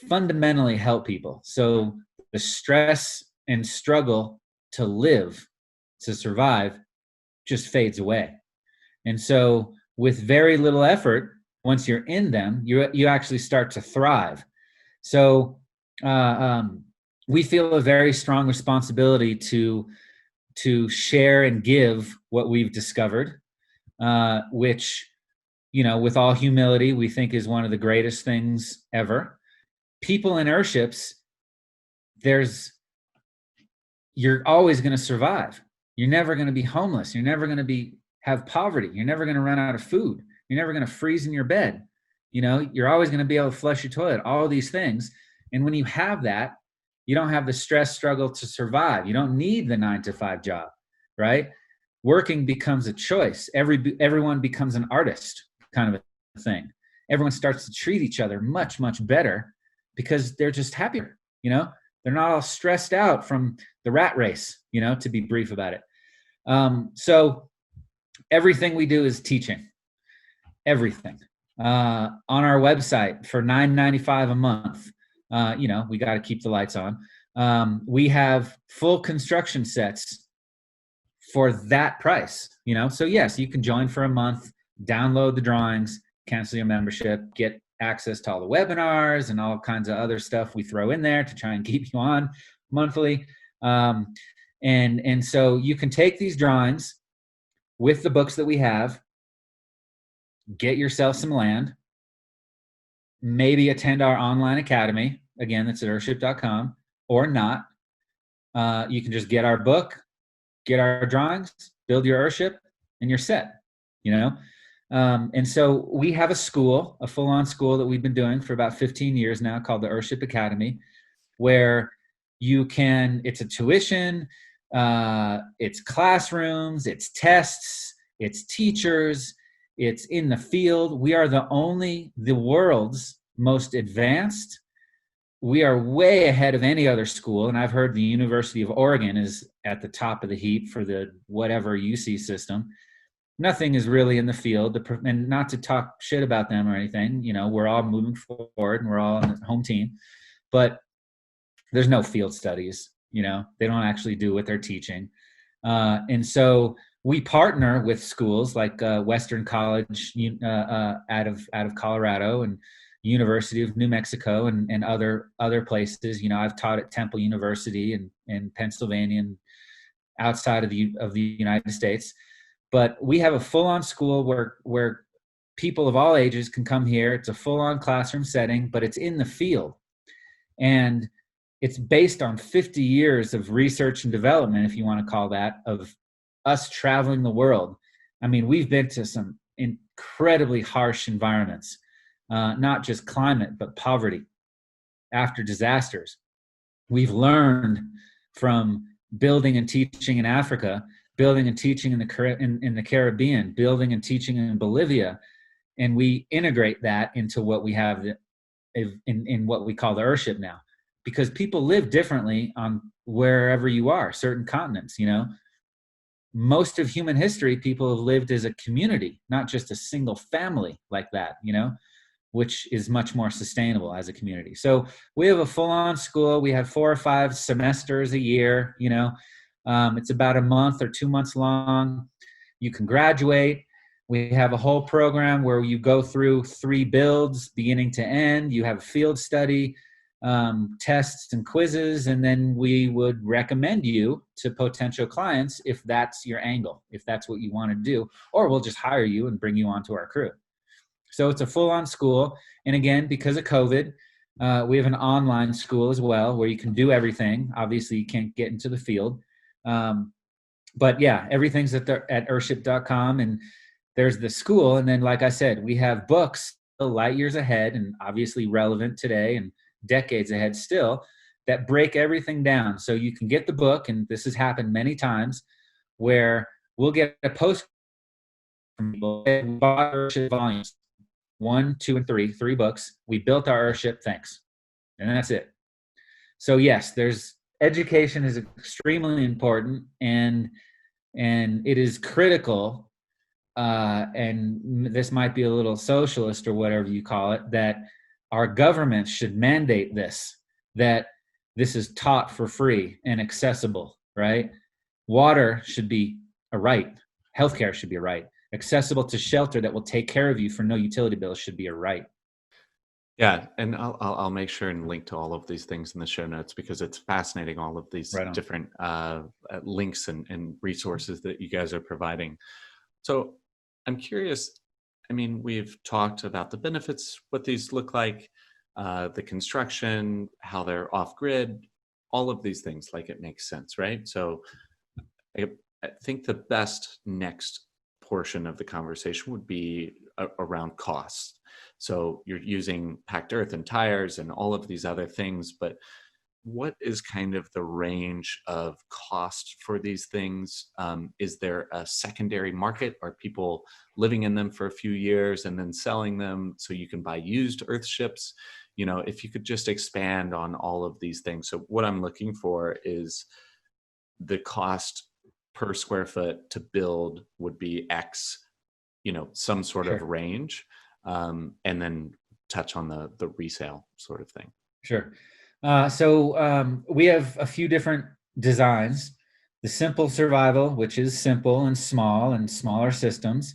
B: fundamentally help people. So the stress and struggle to live, to survive, just fades away. And so, with very little effort, once you're in them, you actually start to thrive. So, uh, um, we feel a very strong responsibility to share and give what we've discovered, which, with all humility, we think is one of the greatest things ever. People in EarthShips, there's you're always going to survive. You're never going to be homeless. You're never going to be have poverty. You're never going to run out of food. You're never going to freeze in your bed. You're always going to be able to flush your toilet, all of these things. And when you have that, you don't have the stress struggle to survive. You don't need the 9 to 5 job, right? Working becomes a choice. Everyone becomes an artist, kind of a thing. Everyone starts to treat each other much, much better because they're just happier, they're not all stressed out from the rat race, to be brief about it. So everything we do is teaching, everything. On our website for $9.95 a month, we got to keep the lights on. We have full construction sets for that price, So yes, you can join for a month, download the drawings, cancel your membership, get access to all the webinars and all kinds of other stuff we throw in there to try and keep you on monthly. And so you can take these drawings with the books that we have, get yourself some land, maybe attend our online academy. Again, that's at earthship.com, or not. You can just get our book, get our drawings, build your EarthShip, and you're set, And so we have a school, a full-on school that we've been doing for about 15 years now called the EarthShip Academy, where it's a tuition, it's classrooms, it's tests, it's teachers, it's in the field. We are the world's most advanced. We are way ahead of any other school. And I've heard the University of Oregon is at the top of the heap for the whatever UC system. Nothing is really in the field, and not to talk shit about them or anything. We're all moving forward and we're all on the home team, but there's no field studies. They don't actually do what they're teaching. And so we partner with schools like Western College out of Colorado, and University of New Mexico, and other places. I've taught at Temple University in Pennsylvania and outside of the United States. But we have a full-on school where people of all ages can come here. It's a full-on classroom setting, but it's in the field. And it's based on 50 years of research and development, if you want to call that, of us traveling the world. I mean, we've been to some incredibly harsh environments, not just climate, but poverty, after disasters. We've learned from building and teaching in Africa, building and teaching in the Caribbean, building and teaching in Bolivia, and we integrate that into what we have in what we call the EarthShip now. Because people live differently on wherever you are, certain continents, Most of human history, people have lived as a community, not just a single family like that, which is much more sustainable as a community. So we have a full-on school. We have 4 or 5 semesters a year, It's about a month or 2 months long. You can graduate. We have a whole program where you go through 3 builds, beginning to end. You have a field study, tests and quizzes, and then we would recommend you to potential clients if that's your angle, if that's what you want to do, or we'll just hire you and bring you onto our crew. So it's a full-on school. And again, because of COVID, we have an online school as well where you can do everything. Obviously, you can't get into the field. But yeah, everything's at earthship.com, and there's the school. And then, like I said, we have books light years ahead and obviously relevant today and decades ahead still, that break everything down. So you can get the book, and this has happened many times, where we'll get a post from people. We bought EarthShip volumes 1, 2, and 3, 3 books. We built our EarthShip, thanks. And that's it. So yes, there's education is extremely important, and it is critical. And this might be a little socialist or whatever you call it, that our government should mandate this, that this is taught for free and accessible, right? Water should be a right. Healthcare should be a right. Accessible to shelter that will take care of you for no utility bills should be a right.
A: Yeah, and I'll make sure and link to all of these things in the show notes, because it's fascinating, all of these
B: Right on.
A: different links and resources that you guys are providing. So I'm curious, I mean, we've talked about the benefits, what these look like, the construction, how they're off grid, all of these things, like it makes sense, right? So I, I think the best next portion of the conversation would be around costs. So you're using packed earth and tires and all of these other things, but what is kind of the range of cost for these things? Is there a secondary market? Are people living in them for a few years and then selling them so you can buy used EarthShips? You know, if you could just expand on all of these things. So what I'm looking for is the cost per square foot to build would be X, you know, some sort of
B: Sure.
A: range, and then touch on the resale sort of thing.
B: Sure. So we have a few different designs. The simple survival, which is simple and small and smaller systems,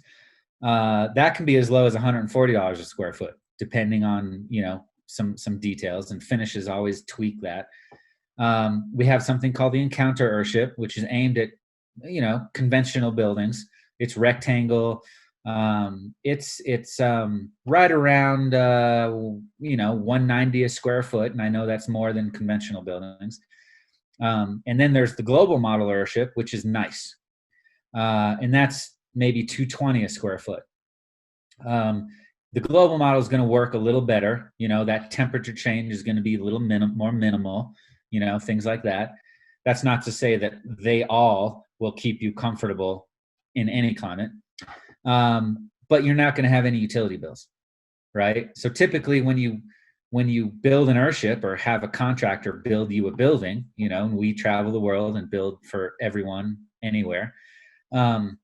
B: that can be as low as $140 a square foot, depending on, you know, some details, and finishes always tweak that. We have something called the Encounter EarthShip, which is aimed at, you know, conventional buildings. It's rectangle. It's right around you know, 190 a square foot, and I know that's more than conventional buildings. And then there's the global model EarthShip, which is nice, and that's maybe 220 a square foot. The global model is going to work a little better. You know, that temperature change is going to be a little more minimal. You know, things like that. That's not to say that they all will keep you comfortable in any climate. But you're not going to have any utility bills, right? So typically when you build an EarthShip or have a contractor build you a building, you know, and we travel the world and build for everyone anywhere, you're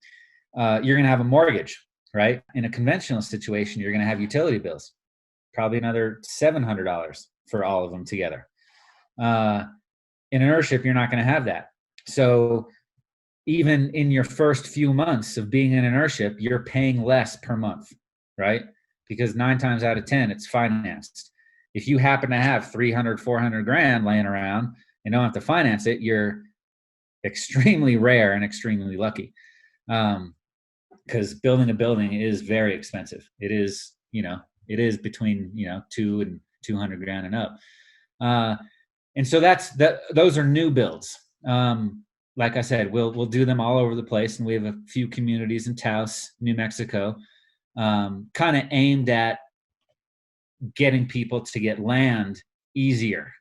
B: going to have a mortgage, right? In a conventional situation, you're going to have utility bills, probably another $700 for all of them together. In an EarthShip, you're not going to have that. So even in your first few months of being in an EarthShip, you're paying less per month, right? Because 9 times out of 10, it's financed. If you happen to have 300, 400 grand laying around and don't have to finance it, you're extremely rare and extremely lucky. Because building a building is very expensive. It is, you know, it is between, you know, 2 and 200 grand and up. And so those are new builds. Like I said, we'll do them all over the place, and we have a few communities in Taos, New Mexico, kind of aimed at getting people to get land easier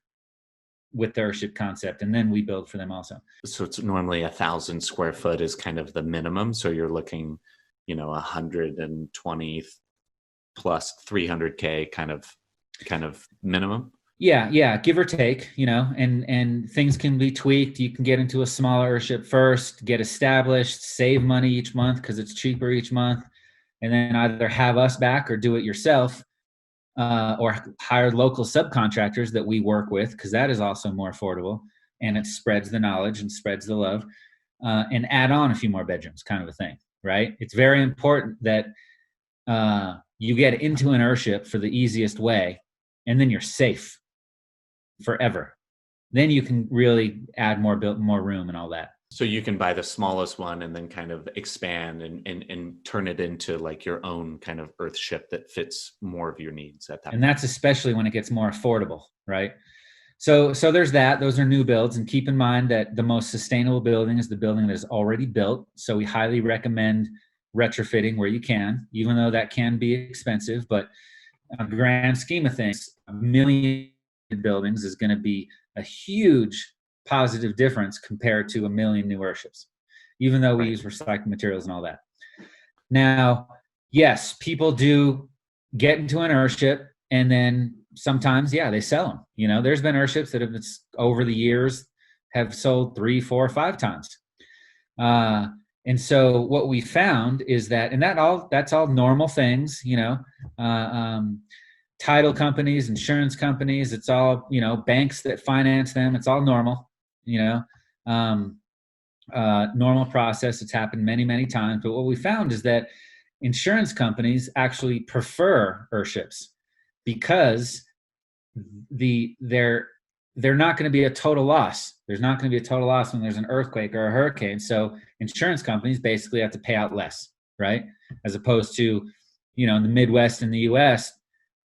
B: with the EarthShip concept, and then we build for them also.
A: So it's normally 1,000 square foot is kind of the minimum. So you're looking, you know, 120 plus 300K kind of minimum.
B: Yeah, give or take, you know, and things can be tweaked. You can get into a smaller EarthShip first, get established, save money each month because it's cheaper each month, and then either have us back or do it yourself, or hire local subcontractors that we work with, because that is also more affordable, and it spreads the knowledge and spreads the love, and add on a few more bedrooms, kind of a thing, right? It's very important that you get into an EarthShip for the easiest way, and then you're safe forever. Then you can really add more room and all that.
A: So you can buy the smallest one and then kind of expand and turn it into like your own kind of EarthShip that fits more of your needs at that
B: point. That's especially when it gets more affordable, right? So there's that. Those are new builds, and keep in mind that the most sustainable building is the building that is already built. So we highly recommend retrofitting where you can, even though that can be expensive. But on the grand scheme of things, a million buildings is going to be a huge positive difference compared to a million new EarthShips. even though we
A: Right.
B: use recycled materials and all that. Now, yes, people do get into an EarthShip, and then sometimes, yeah, they sell them. There's been EarthShips that have over the years have sold 3, 4, 5 times. And so what we found is that, and that's all normal things, uh, um, title companies, insurance companies, it's all, banks that finance them. It's all normal, um, normal process. It's happened many, many times. But what we found is that insurance companies actually prefer EarthShips because they're not going to be a total loss. There's not going to be a total loss when there's an earthquake or a hurricane. So insurance companies basically have to pay out less, right? As opposed to, in the Midwest in the U.S.,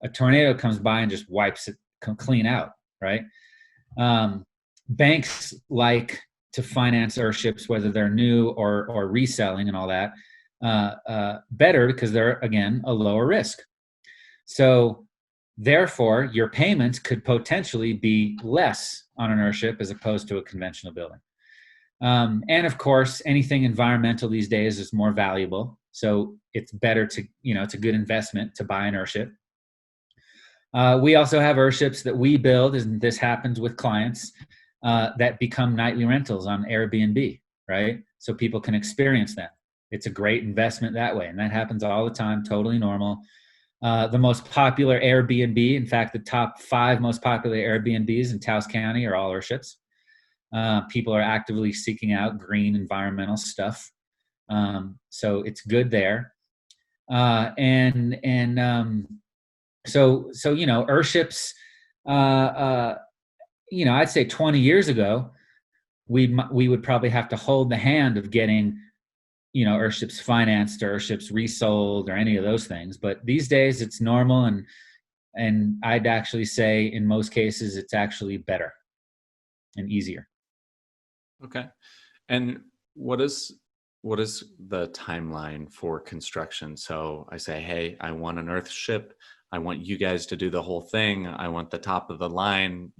B: a tornado comes by and just wipes it clean out, right? Banks like to finance EarthShips, whether they're new or reselling and all that, better because they're, again, a lower risk. So therefore, your payments could potentially be less on an EarthShip as opposed to a conventional building. And of course, anything environmental these days is more valuable. So it's better to, it's a good investment to buy an EarthShip. We also have EarthShips that we build, and this happens with clients, that become nightly rentals on Airbnb, right? So people can experience that. It's a great investment that way. And that happens all the time, totally normal. The most popular Airbnb, in fact, the top 5 most popular Airbnbs in Taos County are all EarthShips. People are actively seeking out green environmental stuff. So it's good there. So EarthShips, I'd say 20 years ago, we would probably have to hold the hand of getting, EarthShips financed or EarthShips resold or any of those things. But these days it's normal, and I'd actually say in most cases it's actually better and easier.
A: Okay. And what is the timeline for construction? So I say, hey, I want an EarthShip. I want you guys to do the whole thing. I want the top of the line.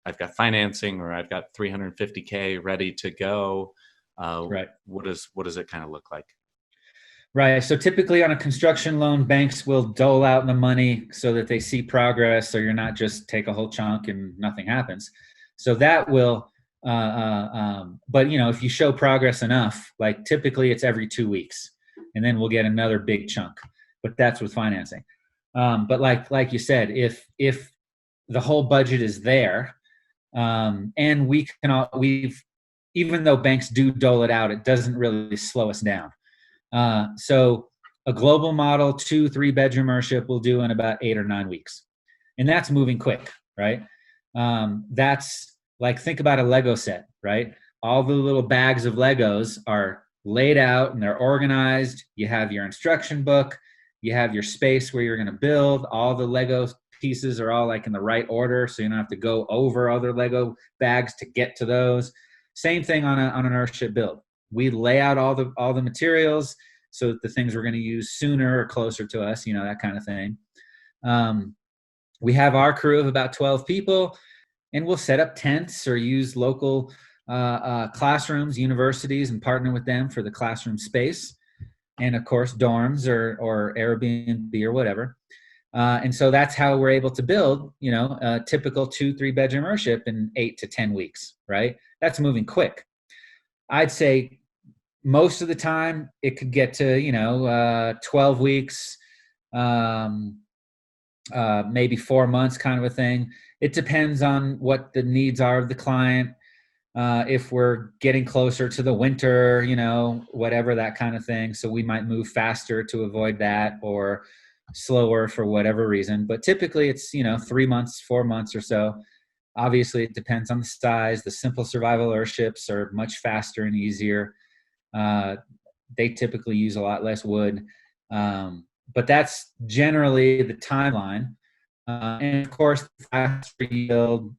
A: I've got financing, or I've got 350K ready to go.
B: Right.
A: What does it kind of look like?
B: Right. So typically on a construction loan, banks will dole out the money so that they see progress, so you're not just take a whole chunk and nothing happens. So that will, but if you show progress enough, like typically it's every 2 weeks, and then we'll get another big chunk. But that's with financing. But like you said, if the whole budget is there, and we've even though banks do dole it out, it doesn't really slow us down. So a global model 2-3 bedroom EarthShip will do in about 8 or 9 weeks, and that's moving quick, right? That's like, think about a Lego set, right? All the little bags of Legos are laid out and they're organized. You have your instruction book, you have your space where you're going to build. All the Lego pieces are all like in the right order, so you don't have to go over other Lego bags to get to those. Same thing on an EarthShip build. We lay out all the materials so that the things we're going to use sooner or closer to us, that kind of thing. We have our crew of about 12 people, and we'll set up tents or use local classrooms, universities, and partner with them for the classroom space. And of course, dorms or Airbnb or whatever. And so that's how we're able to build, a typical 2-3 bedroom EarthShip in 8 to 10 weeks, right? That's moving quick. I'd say most of the time it could get to 12 weeks, maybe 4 months, kind of a thing. It depends on what the needs are of the client. If we're getting closer to the winter, whatever, that kind of thing. So we might move faster to avoid that, or slower for whatever reason. But typically it's 3 months, 4 months or so. Obviously, it depends on the size. The simple survival EarthShips are much faster and easier. They typically use a lot less wood. But that's generally the timeline. And of course, the faster you build,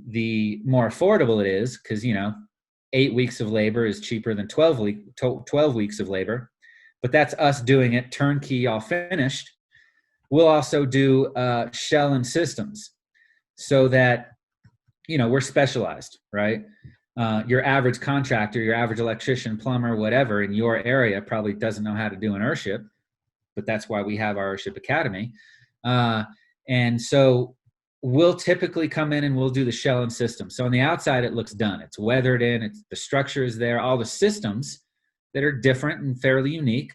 B: the more affordable it is, because 8 weeks of labor is cheaper than 12 weeks of labor. But that's us doing it turnkey, all finished. We'll also do shell and systems, so that we're specialized, right? Your average contractor, your average electrician, plumber, whatever in your area probably doesn't know how to do an EarthShip, but that's why we have our EarthShip Academy. And so we'll typically come in and we'll do the shell and system. So on the outside, it looks done. It's weathered in, the structure is there. All the systems that are different and fairly unique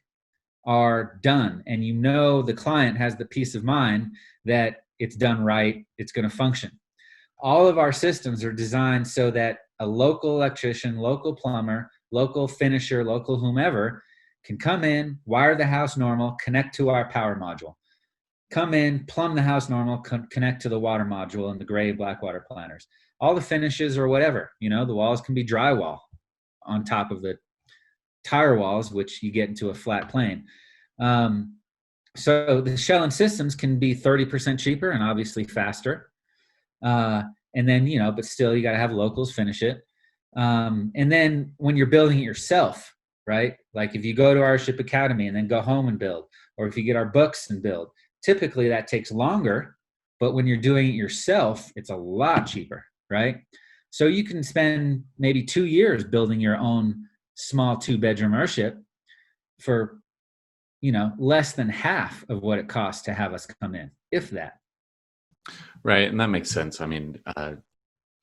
B: are done. And you know the client has the peace of mind that it's done right, it's going to function. All of our systems are designed so that a local electrician, local plumber, local finisher, local whomever can come in, wire the house normal, connect to our power module. Come in, plumb the house normal, connect to the water module and the gray black water planters. All the finishes or whatever, the walls can be drywall on top of the tire walls, which you get into a flat plane. So the shell and systems can be 30% cheaper and obviously faster. And then, but still you got to have locals finish it. And then when you're building it yourself, right? Like if you go to our EarthShip Academy and then go home and build, or if you get our books and build, typically that takes longer, but when you're doing it yourself, it's a lot cheaper, right? So you can spend maybe 2 years building your own small 2-bedroom EarthShip for, less than half of what it costs to have us come in, if that.
A: Right. And that makes sense. I mean,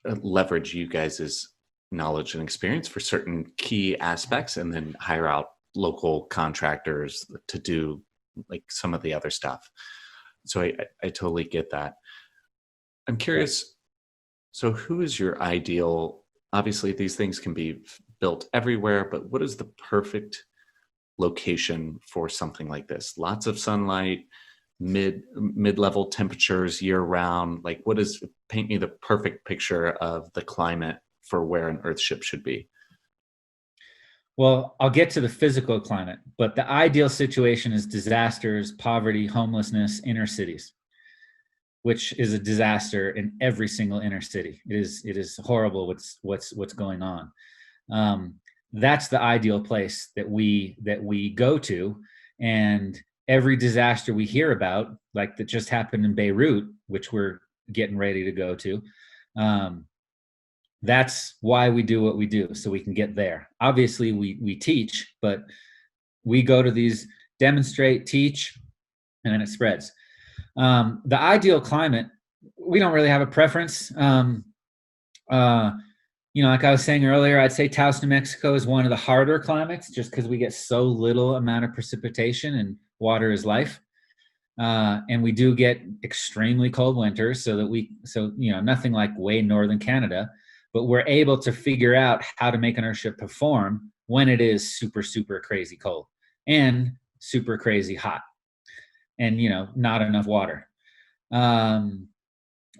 A: leverage you guys' knowledge and experience for certain key aspects and then hire out local contractors to do like some of the other stuff. So I totally get that. I'm curious. So who is your ideal? Obviously, these things can be built everywhere, but what is the perfect location for something like this? Lots of sunlight, mid-level temperatures year round. Like paint me the perfect picture of the climate for where an EarthShip should be.
B: Well, I'll get to the physical climate, but the ideal situation is disasters, poverty, homelessness, inner cities, which is a disaster in every single inner city. It is horrible what's going on. That's the ideal place that we go to, and every disaster we hear about, like that just happened in Beirut, which we're getting ready to go to. That's why we do what we do, so we can get there. Obviously, we teach, but we go to these, demonstrate, teach, and then it spreads. The ideal climate, we don't really have a preference. Like I was saying earlier, I'd say Taos, New Mexico is one of the harder climates just because we get so little amount of precipitation and water is life. And we do get extremely cold winters, so nothing like way northern Canada, but we're able to figure out how to make an EarthShip perform when it is super, super crazy cold and super crazy hot and, not enough water.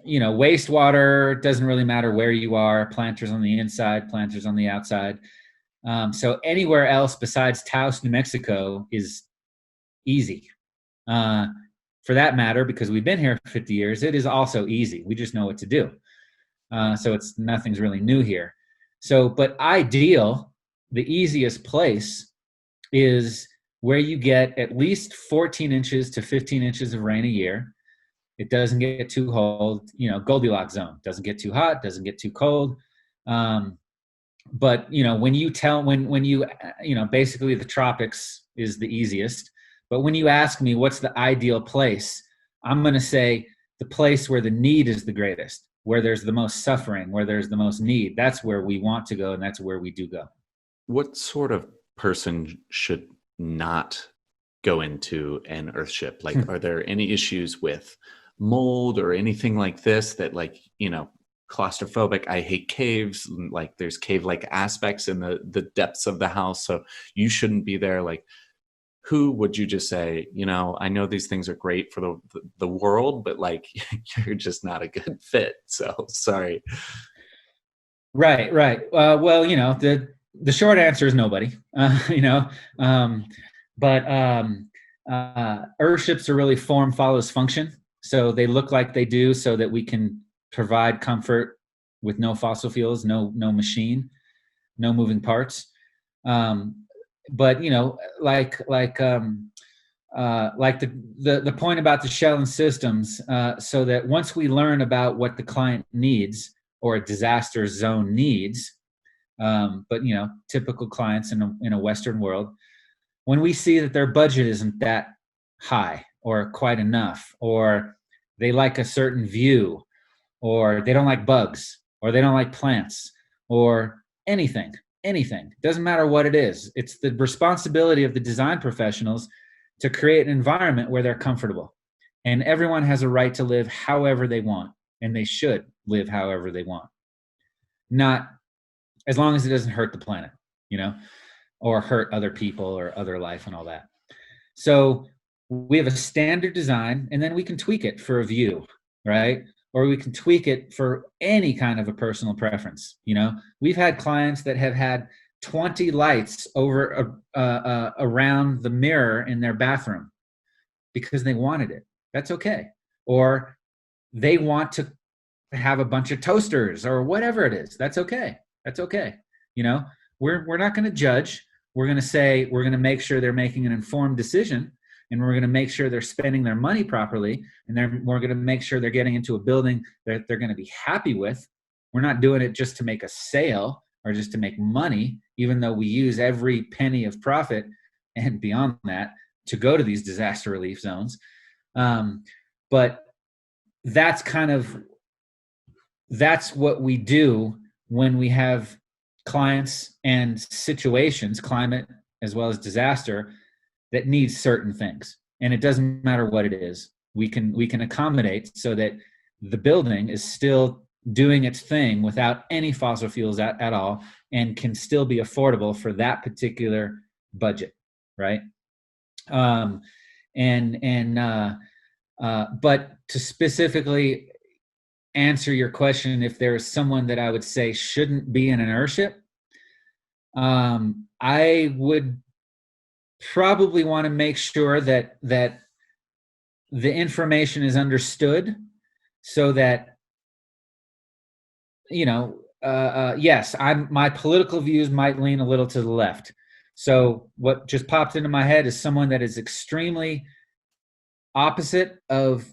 B: Wastewater doesn't really matter where you are, planters on the inside, planters on the outside. So anywhere else besides Taos, New Mexico is easy. For that matter, because we've been here for 50 years, it is also easy. We just know what to do. So nothing's really new here. So, but ideal, the easiest place is where you get at least 14 inches to 15 inches of rain a year. It doesn't get too cold, Goldilocks zone. Doesn't get too hot, doesn't get too cold. But when you basically the tropics is the easiest. But when you ask me what's the ideal place, I'm going to say the place where the need is the greatest, where there's the most suffering, where there's the most need. That's where we want to go, and that's where we do go.
A: What sort of person should not go into an EarthShip? Like, are there any issues with mold or anything like this that, claustrophobic? I hate caves. Like, there's cave-like aspects in the depths of the house, so you shouldn't be there. Like, who would you just say, I know these things are great for the world, but like you're just not a good fit. So sorry.
B: Right. Well, the short answer is nobody. But EarthShips are really form follows function. So they look like they do so that we can provide comfort with no fossil fuels, no machine, no moving parts. But like the point about the shell and systems, so that once we learn about what the client needs or a disaster zone needs, but typical clients in a Western world, when we see that their budget isn't that high or quite enough, or they like a certain view, or they don't like bugs, or they don't like plants, or anything, doesn't matter what it is. It's the responsibility of the design professionals to create an environment where they're comfortable. And everyone has a right to live however they want, and they should live however they want. Not as long as it doesn't hurt the planet, or hurt other people or other life and all that. So we have a standard design, and then we can tweak it for a view, right? Or we can tweak it for any kind of a personal preference. We've had clients that have had 20 lights over around the mirror in their bathroom because they wanted it. That's okay. Or they want to have a bunch of toasters or whatever it is. That's okay. We're not going to judge. We're going to make sure they're making an informed decision, and we're going to make sure they're spending their money properly, and we're going to make sure they're getting into a building that they're going to be happy with. We're not doing it just to make a sale or just to make money, even though we use every penny of profit and beyond that to go to these disaster relief zones. But that's what we do when we have clients and situations, climate as well as disaster, that needs certain things. And it doesn't matter what it is. We can accommodate so that the building is still doing its thing without any fossil fuels at all, and can still be affordable for that particular budget, right? But to specifically answer your question, if there is someone that I would say shouldn't be in an EarthShip, I would probably want to make sure that the information is understood, so that yes, my political views might lean a little to the left. So what just popped into my head is someone that is extremely opposite of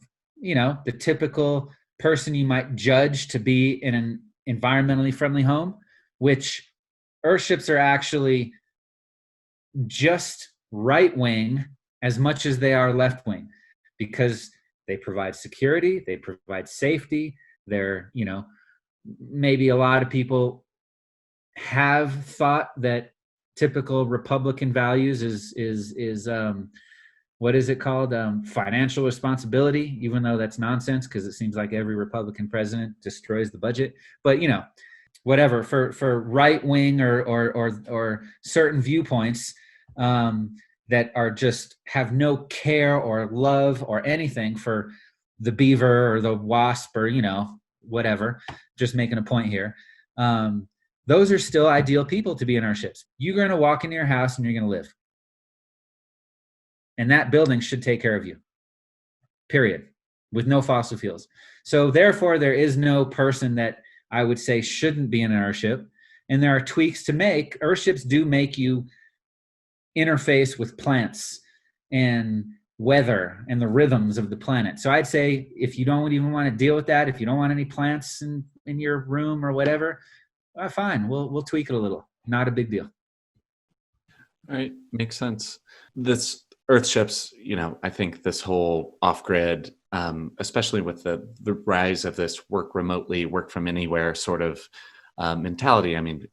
B: the typical person you might judge to be in an environmentally friendly home, which EarthShips are actually just right wing as much as they are left wing, because they provide security, they provide safety. They're, maybe a lot of people have thought that typical Republican values is what is it called? Financial responsibility, even though that's nonsense, because it seems like every Republican president destroys the budget. But whatever, for right wing or certain viewpoints that are just have no care or love or anything for the beaver or the wasp or whatever. Just making a point here. Those are still ideal people to be in EarthShips. You're going to walk into your house and you're going to live. And that building should take care of you, period, with no fossil fuels. So therefore, there is no person that I would say shouldn't be in an EarthShip. And there are tweaks to make. EarthShips do make you interface with plants and weather and the rhythms of the planet. So I'd say if you don't even want to deal with that, if you don't want any plants in your room or whatever, fine, we'll tweak it a little. Not a big deal.
A: All right, makes sense. This EarthShips, I think this whole off-grid, especially with the rise of this work remotely, work from anywhere sort of mentality. I mean,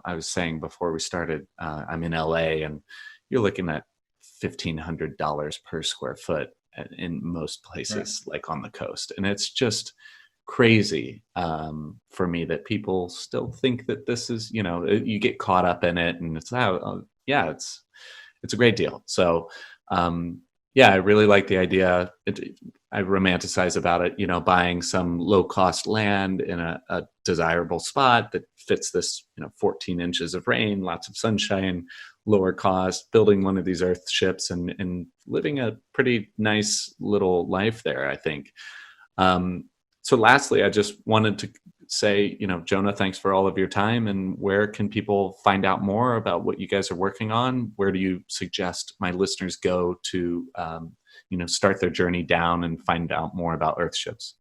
A: I was saying before we started, I'm in LA, and you're looking at $1,500 per square foot in most places, right, like on the coast. And it's just crazy for me that people still think that this is, you get caught up in it, and it's it's a great deal. So I really like the idea. I romanticize about it, buying some low cost land in a desirable spot that fits this, 14 inches of rain, lots of sunshine, lower cost, building one of these EarthShips and living a pretty nice little life there, I think. So lastly, I just wanted to say, Jonah, thanks for all of your time. And where can people find out more about what you guys are working on? Where do you suggest my listeners go to, start their journey down and find out more about EarthShips?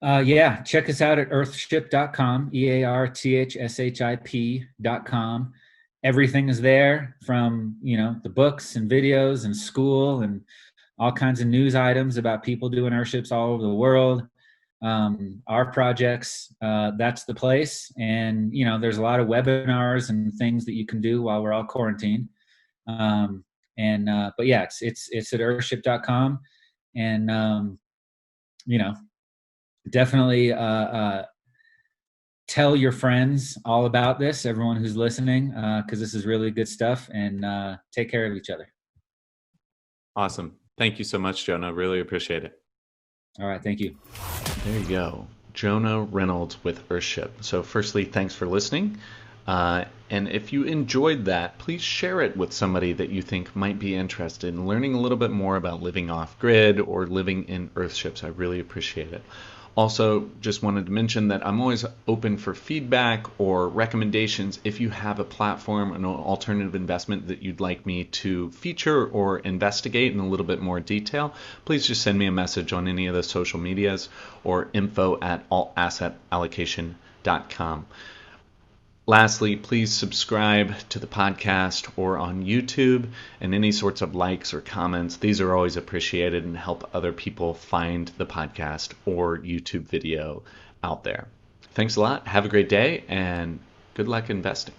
B: Yeah, check us out at earthship.com, EarthShip.com. Everything is there, from, the books and videos and school and all kinds of news items about people doing Earthships all over the world. Our projects, that's the place. And, there's a lot of webinars and things that you can do while we're all quarantined. But yeah, it's at earthship.com. And, you know, definitely tell your friends all about this, everyone who's listening, because this is really good stuff. And take care of each other.
A: Awesome. Thank you so much, Jonah. Really appreciate it.
B: All right. Thank you.
A: There you go. Jonah Reynolds with EarthShip. So firstly, thanks for listening. And if you enjoyed that, please share it with somebody that you think might be interested in learning a little bit more about living off grid or living in Earthships. I really appreciate it. Also, just wanted to mention that I'm always open for feedback or recommendations. If you have a platform, an alternative investment that you'd like me to feature or investigate in a little bit more detail, please just send me a message on any of the social medias or info@altassetallocation.com. Lastly, please subscribe to the podcast or on YouTube, and any sorts of likes or comments. These are always appreciated and help other people find the podcast or YouTube video out there. Thanks a lot. Have a great day, and good luck investing.